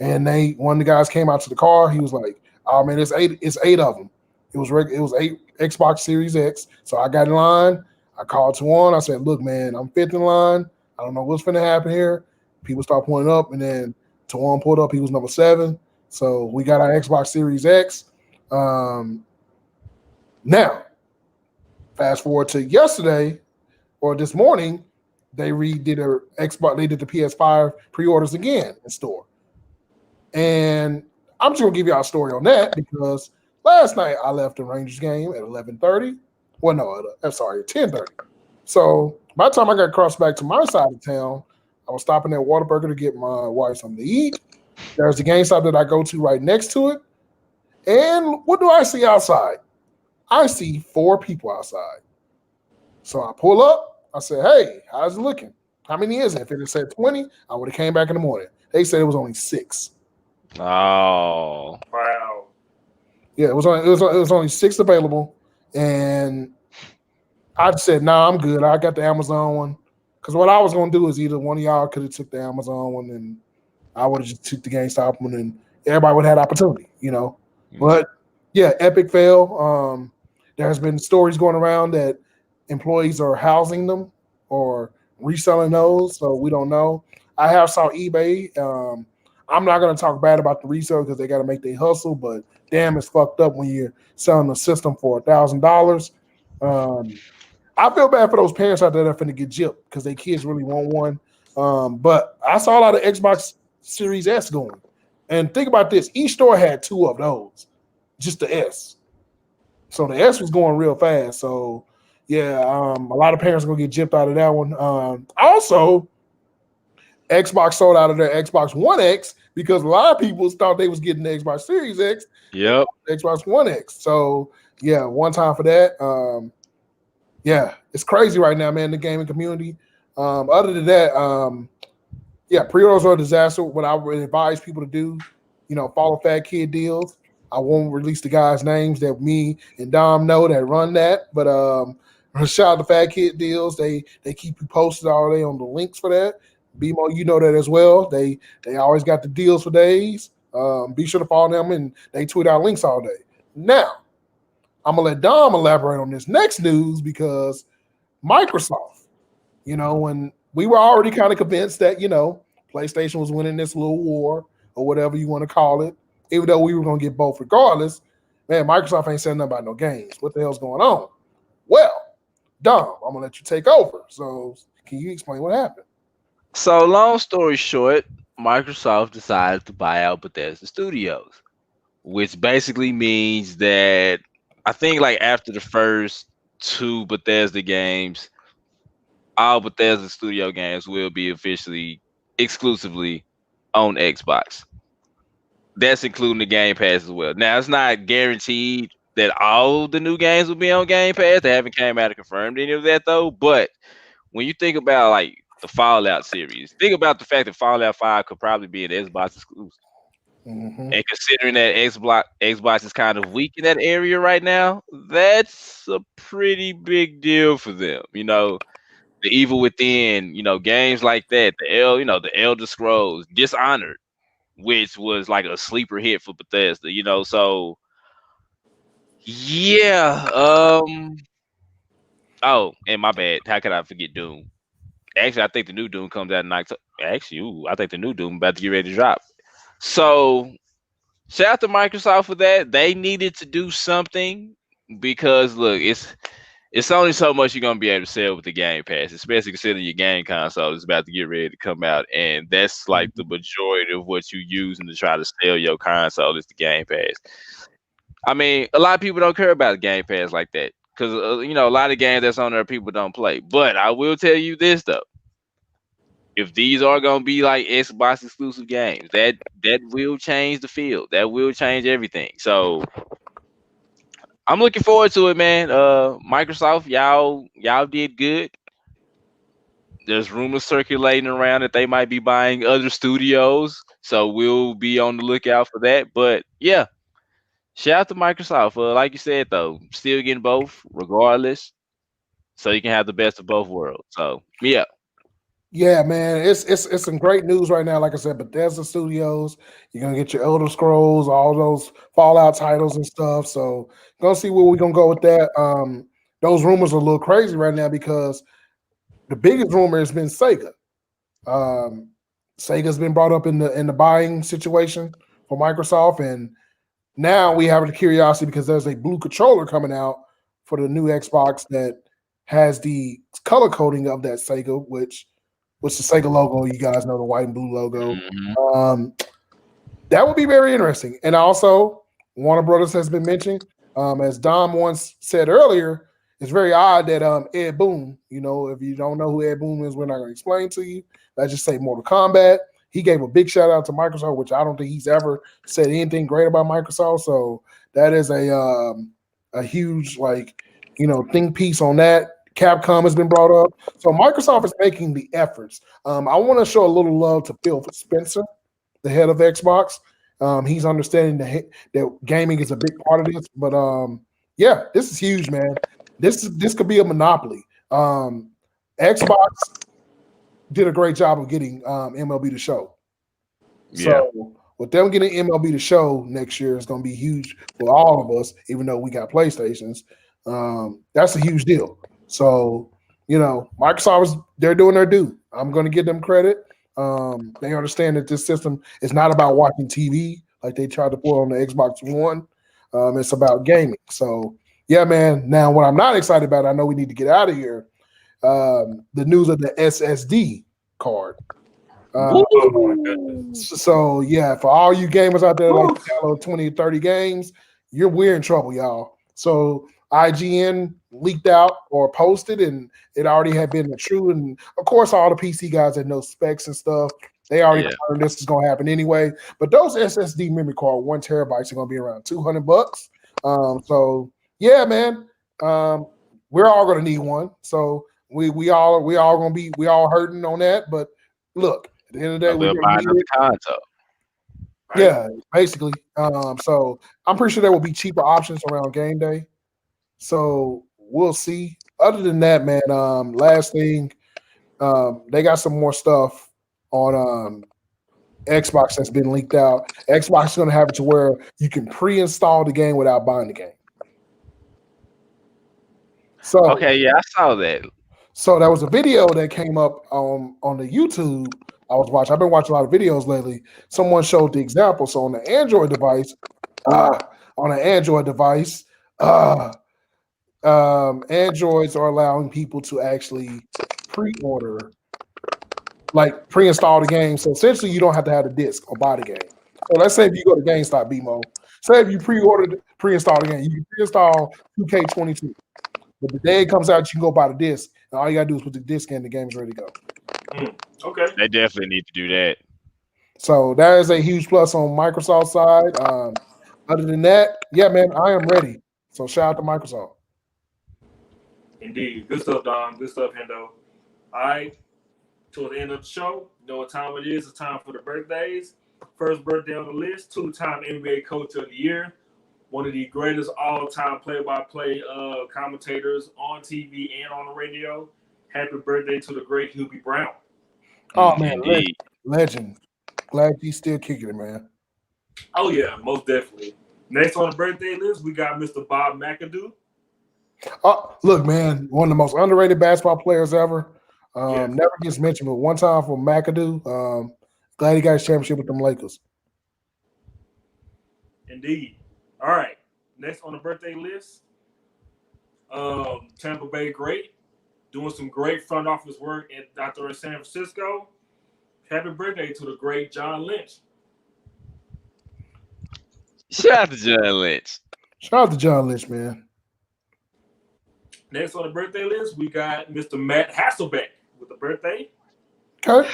And one of the guys came out to the car. He was like, "Oh man, it's eight of them. It was 8 Xbox Series X." So I got in line. I called Tawan. I said, "Look, man, I'm 5th in line. I don't know what's going to happen here." People start pulling up, and then Tawan pulled up. He was number 7. So we got our Xbox Series X. Now, fast forward to yesterday or this morning, they redid their Xbox. They did the PS5 pre-orders again in store. And I'm just gonna give y'all a story on that because last night I left the Rangers game at 11:30. Well, no, I'm sorry, at 10:30. So by the time I got crossed back to my side of town, I was stopping at Whataburger to get my wife something to eat. There's the GameStop that I go to right next to it. And what do I see outside? I see 4 people outside. So I pull up. I said, "Hey, how's it looking? How many is it?" If it had said 20, I would have came back in the morning. They said it was only 6.
Oh,
Wow.
Yeah, it was only 6 available, and I said, "Nah, I'm good. I got the Amazon one." Because what I was gonna do is either one of y'all could have took the Amazon one, and I would have just took the GameStop one, and everybody would have had opportunity, But yeah, epic fail. There's been stories going around that employees are housing them or reselling those, so we don't know. I have saw eBay. I'm not going to talk bad about the resale because they got to make their hustle, but damn, it's fucked up when you're selling a system for $1,000. I feel bad for those parents out there that are finna get gypped because their kids really want one. But I saw a lot of Xbox Series S going. And think about this. Each store had 2 of those, just the S. So the S was going real fast. So, yeah, a lot of parents are going to get gypped out of that one. Also, Xbox sold out of their Xbox One X because a lot of people thought they was getting the Xbox Series X.
Yep.
Xbox One X. So, yeah, one time for that. Yeah, it's crazy right now, man, the gaming community. Other than that, yeah, pre-orders are a disaster. What I would advise people to do, follow Fat Kid Deals. I won't release the guys' names that me and Dom know that run that, but shout out to Fat Kid Deals. They keep you posted all day on the links for that. BMO, you know that as well. They always got the deals for days. Be sure to follow them, and they tweet out links all day. Now, I'm gonna let Dom elaborate on this next news because Microsoft, when we were already kind of convinced that PlayStation was winning this little war or whatever you want to call it, even though we were gonna get both regardless. Man, Microsoft ain't saying nothing about no games. What the hell's going on? Well, Dom, I'm gonna let you take over. So, can you explain what happened?
So long story short, Microsoft decided to buy out Bethesda Studios, which basically means that I think like after the first two Bethesda games, all Bethesda Studio games will be officially exclusively on Xbox. That's including the Game Pass as well. Now it's not guaranteed that all the new games will be on Game Pass. They haven't came out and confirmed any of that though. But when you think about like the Fallout series, think about the fact that Fallout 5 could probably be an Xbox exclusive.
Mm-hmm.
And considering that Xbox is kind of weak in that area right now, that's a pretty big deal for them. The Evil Within, games like that, the Elder Scrolls, Dishonored, which was like a sleeper hit for Bethesda, so yeah. Oh, and my bad. How could I forget Doom? Actually, I think the new Doom comes out in October. Actually, I think the new Doom about to get ready to drop. So shout out to Microsoft for that. They needed to do something because look, it's only so much you're gonna be able to sell with the Game Pass, especially considering your game console is about to get ready to come out, and that's like the majority of what you using to try to sell your console is the Game Pass. I mean, a lot of people don't care about the Game Pass like that because a lot of games that's on there people don't play. But I will tell you this though. If these are gonna be like Xbox exclusive games, that will change the field. That will change everything. So I'm looking forward to it, man. Microsoft, y'all did good. There's rumors circulating around that they might be buying other studios, so we'll be on the lookout for that. But yeah, shout out to Microsoft. Like you said though, still getting both regardless, so you can have the best of both worlds. So yeah.
Yeah, man, it's some great news right now. Like I said, Bethesda Studios, you're gonna get your Elder Scrolls, all those Fallout titles and stuff. So gonna see where we're gonna go with that. Those rumors are a little crazy right now because the biggest rumor has been Sega. Sega's been brought up in the buying situation for Microsoft, and now we have the curiosity because there's a blue controller coming out for the new Xbox that has the color coding of that Sega, which the Sega logo. You guys know the white and blue logo.
Mm-hmm.
That would be very interesting. And also, Warner Brothers has been mentioned. As Dom once said earlier, it's very odd that Ed Boon, if you don't know who Ed Boon is, we're not going to explain to you. Let's just say Mortal Kombat. He gave a big shout out to Microsoft, which I don't think he's ever said anything great about Microsoft. So that is a huge think piece on that. Capcom has been brought up. So Microsoft is making the efforts. I want to show a little love to Phil Spencer, the head of Xbox. He's understanding that gaming is a big part of this. But yeah, this is huge, man. This could be a monopoly. Xbox did a great job of getting MLB The Show.
Yeah.
So with them getting MLB The Show next year is going to be huge for all of us, even though we got PlayStations. That's a huge deal. So, Microsoft they're doing their due. I'm going to give them credit. They understand that this system is not about watching TV like they tried to put on the Xbox One. It's about gaming. So, yeah, man. Now, what I'm not excited about, I know we need to get out of here. The news of the SSD card. So, yeah, for all you gamers out there like to download 20 or 30 games, we're in trouble, y'all. So IGN leaked out or posted, and it already had been true. And of course, all the PC guys that know specs and stuff, they already learned this is going to happen anyway. But those SSD memory card 1 terabytes are going to be around $200. So yeah, man, we're all going to need one. So we all going to be hurting on that. But look, at the end of the day, we're going to need it. Right? Yeah, basically. So I'm pretty sure there will be cheaper options around game day. So we'll see. Other than that, man, last thing, they got some more stuff on Xbox that's been leaked out. Xbox is going to have it to where you can pre-install the game without buying the game. So
Okay, yeah, I saw that.
So there was a video that came up on the YouTube I was watching. I've been watching a lot of videos lately. Someone showed the example. So on the Android device, uh, Androids are allowing people to actually pre-order, like pre-install the game. So essentially, you don't have to have the disc or buy the game. So let's say if you go to GameStop, BMO, say if you pre-install the game, you can pre-install 2K22. But the day it comes out, you can go buy the disc, and all you gotta do is put the disc in. The game's ready to go.
Okay.
They definitely need to do that.
So that is a huge plus on Microsoft's side. Other than that, yeah, man, I am ready. So shout out to Microsoft.
Indeed. Good stuff, Dom. Good stuff, Hendo. All right. Towards the end of the show, you know what time it is. It's time for the birthdays. First birthday on the list, two-time NBA Coach of the Year. One of the greatest all-time play-by-play commentators on TV and on the radio. Happy birthday to the great Hubie Brown.
Oh, man,
Indeed.
legend. Glad he's still kicking it, man.
Oh, yeah, most definitely. Next on the birthday list, we got Mr. Bob McAdoo.
Look, man, one of the most underrated basketball players ever.
Yes.
Never gets mentioned, but one time for McAdoo. Glad he got his championship with them Lakers.
Indeed. All right. Next on the birthday list, Tampa Bay great, doing some great front office work out there in San Francisco. Happy birthday to the great John Lynch.
Shout out to John Lynch.
Shout out to John Lynch, man.
Next on the birthday list, we got Mr. Matt Hasselbeck with the birthday.
Okay.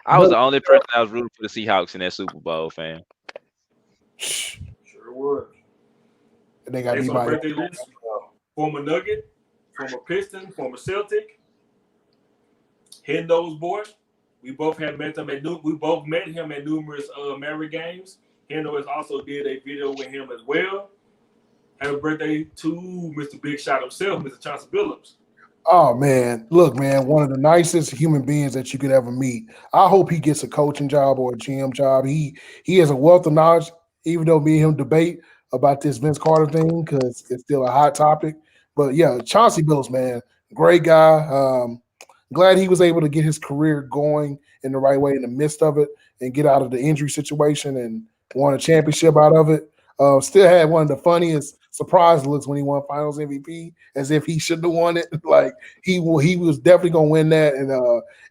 I was the only person that was rooting for the Seahawks in that Super Bowl, fam.
Sure was.
And they got
Next
beat
on the
by
birthday list, former Nugget, former Piston, former Celtic, Hendo's boy. We both met him at numerous Maverick games. Hendo has also did a video with him as well. Happy birthday to Mr. Big Shot himself, Mr. Chauncey Billups.
Oh, man. Look, man, one of the nicest human beings that you could ever meet. I hope he gets a coaching job or a GM job. He has a wealth of knowledge, even though me and him debate about this Vince Carter thing because it's still a hot topic. But, yeah, Chauncey Billups, man, great guy. Glad he was able to get his career going in the right way in the midst of it and get out of the injury situation and won a championship out of it. Still had one of the funniest surprise looks when he won Finals MVP, as if he shouldn't have won it. Like he was definitely gonna win that. And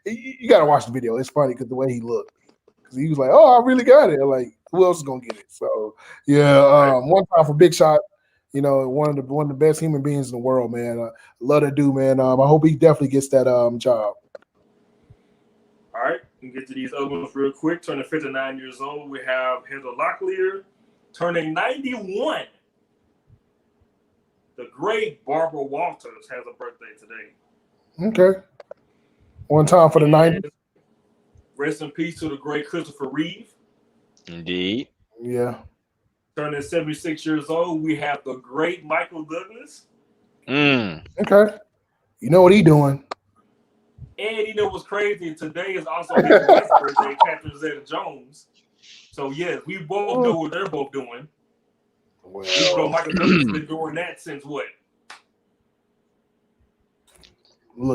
you got to watch the video. It's funny because the way he looked, because he was like, "Oh, I really got it." Like who else is gonna get it? So yeah, one time for Big Shot. You know, one of the best human beings in the world, man. I love that dude, man. I hope he definitely gets that job.
All right, we can get to these other ones real quick. Turning 59 years old, we have Heather Locklear. Turning 91, the great Barbara Walters has a birthday today.
Okay. One time for the 90s.
Rest in peace to the great Christopher Reeve.
Indeed.
Yeah.
Turning 76 years old, we have the great Michael Douglas.
Okay. You know what he doing.
And you know what's crazy? Today is also his wife's birthday, Catherine Zeta-Jones. So, yes, we both know what they're both doing.
Well,
So Michael Douglas has been doing that since what?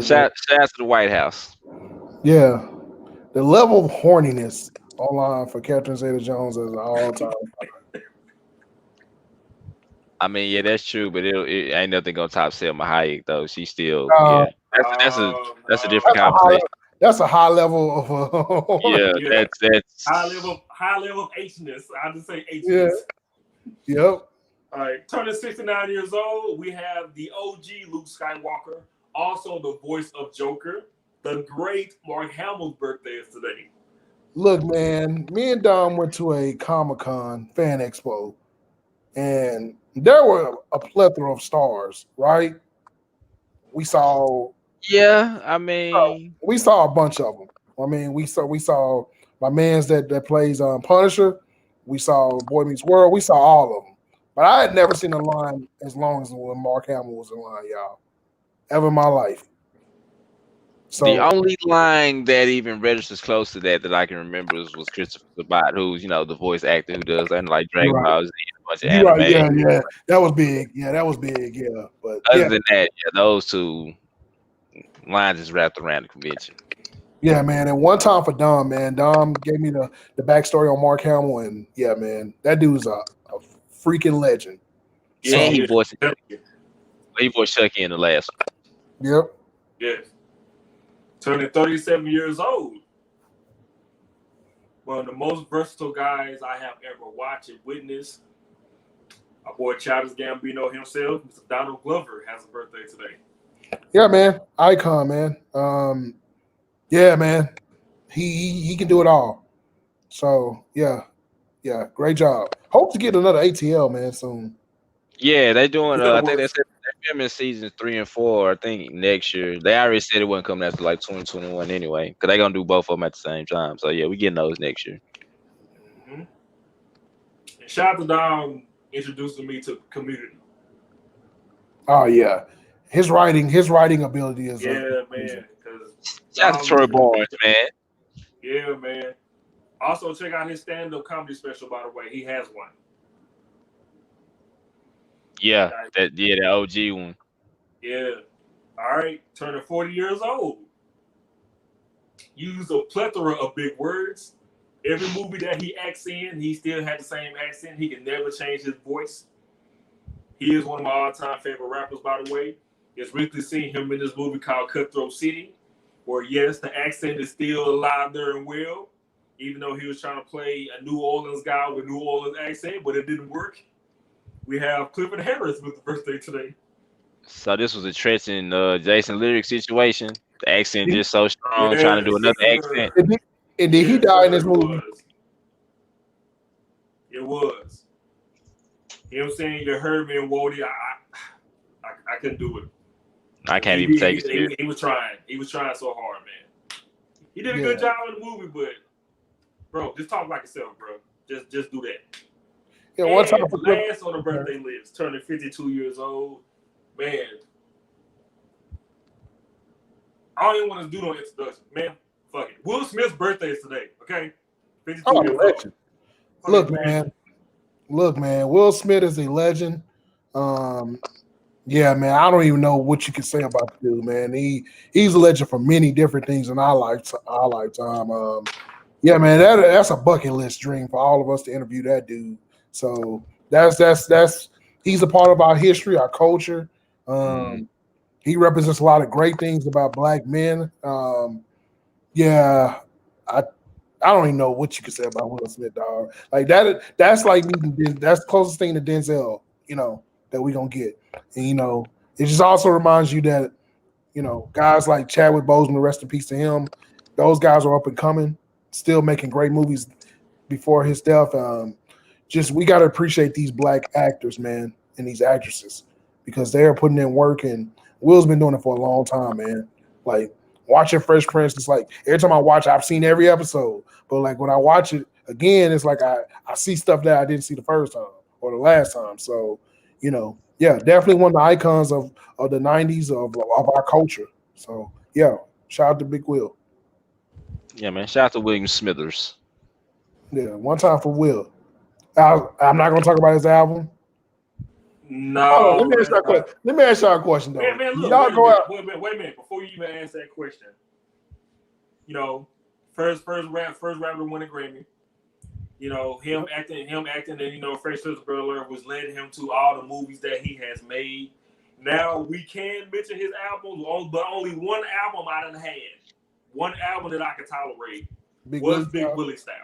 Shout out to the White House.
Yeah. The level of horniness online for Catherine Zeta-Jones is all-time.
I mean, yeah, that's true, but it ain't nothing gonna top Selma Hayek though. She's still, that's a different conversation.
That's a high level of
yeah, that's
high level of H-ness. I'll just say H-ness.
Yeah. Yep.
All right, turning 69 years old, we have the OG Luke Skywalker, also the voice of Joker. The great Mark Hamill's birthday is today.
Look, man, me and Dom went to a Comic-Con fan expo, and there were a plethora of stars, right? We saw.
Yeah, I mean,
we saw a bunch of them. I mean, we saw my man's that plays Punisher. We saw Boy Meets World. We saw all of them. But I had never seen a line as long as when Mark Hamill was in line, y'all, ever in my life.
The
So
only line that even registers close to that I can remember was Christopher Sabat, who's the voice actor who does that, like
you're
Dragon
right.
Ball Z and a bunch of
You're right.
anime.
Yeah, yeah. That was big. Yeah, that was big. Yeah, but
Other
yeah,
than that, yeah, those two lines is wrapped around the convention.
yeah, man. And one time for Dom, man. Dom gave me the backstory on Mark Hamill, and yeah, man, that dude's a freaking legend.
Yeah,
And
So
he
yeah.
voiced Chucky in the last one.
yep.
Yes. Turning 37 years old. One of the most versatile guys I have ever watched and witnessed. Our boy Childish Gambino himself, Mr. Donald Glover, has a birthday today.
Yeah, man. Icon, man. Yeah, man. He can do it all. So yeah, yeah. Great job. Hope to get another ATL, man, soon.
Yeah, they doing.
Yeah,
I think
well,
they said they're filming seasons 3 and 4. I think next year. They already said it wasn't coming after like 2021 anyway, because they're gonna do both of them at the same time. So yeah, we getting those next year.
and shout out to Dom introducing me to Community.
Oh yeah. His writing ability is
Yeah,
amazing.
man. Because
Shout out to Troy Barnes, man.
yeah, man. Also, check out his stand-up comedy special, by the way. He has one.
Yeah, the OG one.
Yeah. All right. Turning 40 years old. Used a plethora of big words. Every movie that he acts in, he still had the same accent. He can never change his voice. He is one of my all-time favorite rappers, by the way. Just recently seen him in this movie called Cutthroat City, where, yes, the accent is still alive there and well, even though he was trying to play a New Orleans guy with a New Orleans accent, but it didn't work. We have Clifford Harris with the birthday today.
So this was a Tretch and Jason Lyric situation. The accent just so strong, trying to do
Yes,
another accent.
sir.
And did he
Yes,
die in
sir,
this movie?
It was. You know what I'm saying? You heard me and Wody. I couldn't do it.
I can't even take it serious.
He was trying. He was trying so hard, man. He did a
Yeah.
good job in the movie, but bro, just talk like yourself, bro. Just do that.
Yeah, one time
And
for
last on the birthday list, turning 52 years old, man. I don't even want to do no introduction, man. Fuck it. Will Smith's birthday is today, okay? 52
Oh,
years
legend.
old.
Look, man. Will Smith is a legend. Yeah, man. I don't even know what you can say about the dude, man. He's a legend for many different things in our lifetime. Yeah, man. That's a bucket list dream for all of us to interview that dude. So that's he's a part of our history, our culture. He represents a lot of great things about black men. Yeah, I don't even know what you could say about Will Smith, dog. Like that. That's like me. That's the closest thing to Denzel, that we gonna get. And it just also reminds you that guys like Chadwick Boseman, rest in peace to him. Those guys are up and coming, still making great movies before his death. Just we gotta appreciate these black actors, man, and these actresses because they are putting in work. And Will's been doing it for a long time, man. Like watching Fresh Prince, it's like every time I watch it, I've seen every episode. But like when I watch it again, it's like I see stuff that I didn't see the first time or the last time. So, yeah, definitely one of the icons of the 90s of our culture. So yeah, shout out to Big Will.
Yeah, man. Shout out to William Smithers.
Yeah, one time for Will. I'm not gonna talk about his album.
No.
Let me ask y'all a question though.
Man, look,
y'all go out.
wait a minute. Before you even ask that question, first rapper to win a Grammy. Him acting, and Fresh Prince of Bel-Air was led him to all the movies that he has made. Now we can mention his albums, but only one album I done had. One album that I could tolerate was Big Willie Style.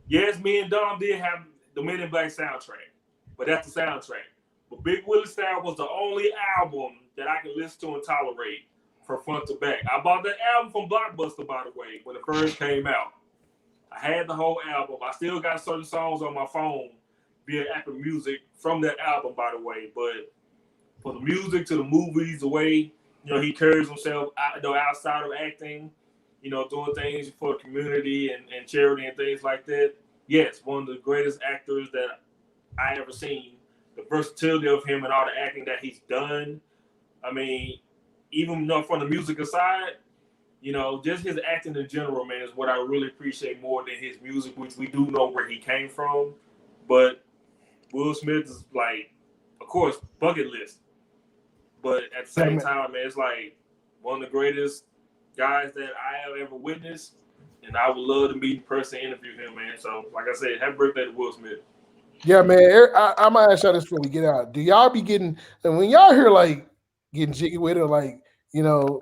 Yes, me and Dom did have the Men in Black soundtrack, but that's the soundtrack. But Big Willie Style was the only album that I could listen to and tolerate from front to back. I bought that album from Blockbuster, by the way, when it first came out. I had the whole album. I still got certain songs on my phone via Apple Music from that album, by the way. But for the music to the movies, the way he carries himself outside of acting, doing things for the community and charity and things like that. Yes, one of the greatest actors that I ever seen. The versatility of him and all the acting that he's done. I mean, even from the music aside, you know, just his acting in general, man, is what I really appreciate more than his music, which we do know where he came from. But Will Smith is like, of course, bucket list. But at the
Yeah,
same
man.
time, man, it's like one of the greatest guys that I have ever witnessed. And I would love to meet in person and interview him, man. So, like I said, happy birthday to Will Smith.
Yeah, man. I'm gonna ask y'all this before we get out. Do y'all be getting, and when y'all hear like getting jiggy with it, like, you know,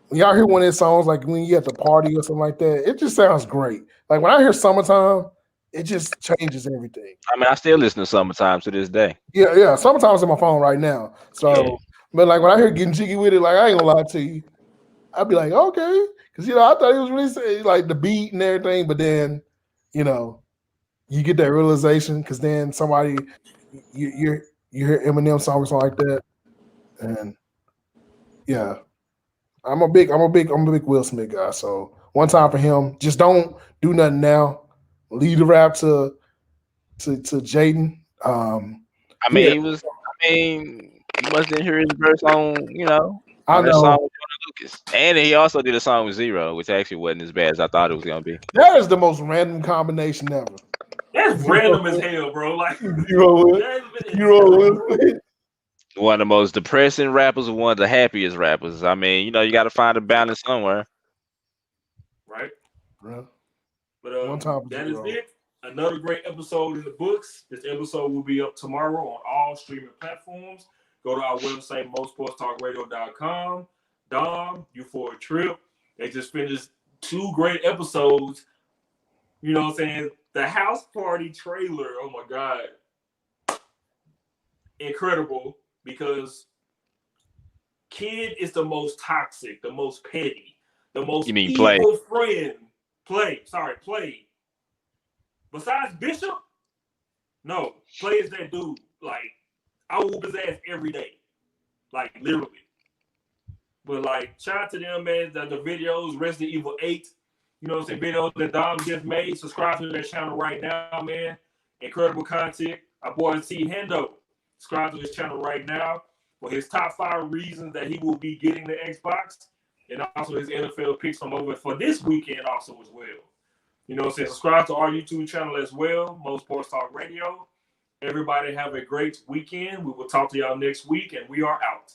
when y'all hear one of his songs, like when you at the party or something like that, it just sounds great. Like when I hear "Summertime," it just changes everything.
I mean, I still listen to Summertime to this day.
Yeah, yeah. Sometimes on my phone right now.
Yeah.
So, but like when I hear "Getting Jiggy with It," like I ain't gonna lie to you, I'd be like, okay, because I thought he was really saying like the beat and everything, but then, you know, you get that realization because then somebody you hear Eminem song or something like that, and yeah, I'm a big Will Smith guy. So one time for him, just don't do nothing now. Lead the rap to Jaden.
I
He
mean,
had,
he was. I mean, you must didn't hear his verse
I
on his song
know
with Joyner Lucas, and he also did a song with Zero, which actually wasn't as bad as I thought it was gonna be.
that is the most random combination ever.
That's random as hell, bro. Like,
Zero,
that's been
Zero Will Smith.
One of the most depressing rappers, and one of the happiest rappers. I mean, you got to find a balance somewhere.
right.
Bro,
But
one time for
that is
Zero.
it. Another great episode in the books. This episode will be up tomorrow on all streaming platforms. Go to our website, mosportstalkradio.com. Dom, you for a trip. They just finished 2 great episodes. You know what I'm saying? The house party trailer, oh my God. Incredible because Kid is the most toxic, the most petty, the most
You mean play?
evil friend. Play. Besides Bishop, no. Play is that dude. Like, I whoop his ass every day. Like, literally. But, like, shout out to them, man. The videos, Resident Evil 8, you know what I'm saying, videos that Dom just made. Subscribe to their channel right now, man. Incredible content. Our boy T. Hendo. Subscribe to his channel right now for his top 5 reasons that he will be getting the Xbox. And also his NFL picks from over for this weekend also as well. You know what I'm saying? Subscribe to our YouTube channel as well, Mo Sports Talk Radio. Everybody have a great weekend. We will talk to y'all next week, and we are out.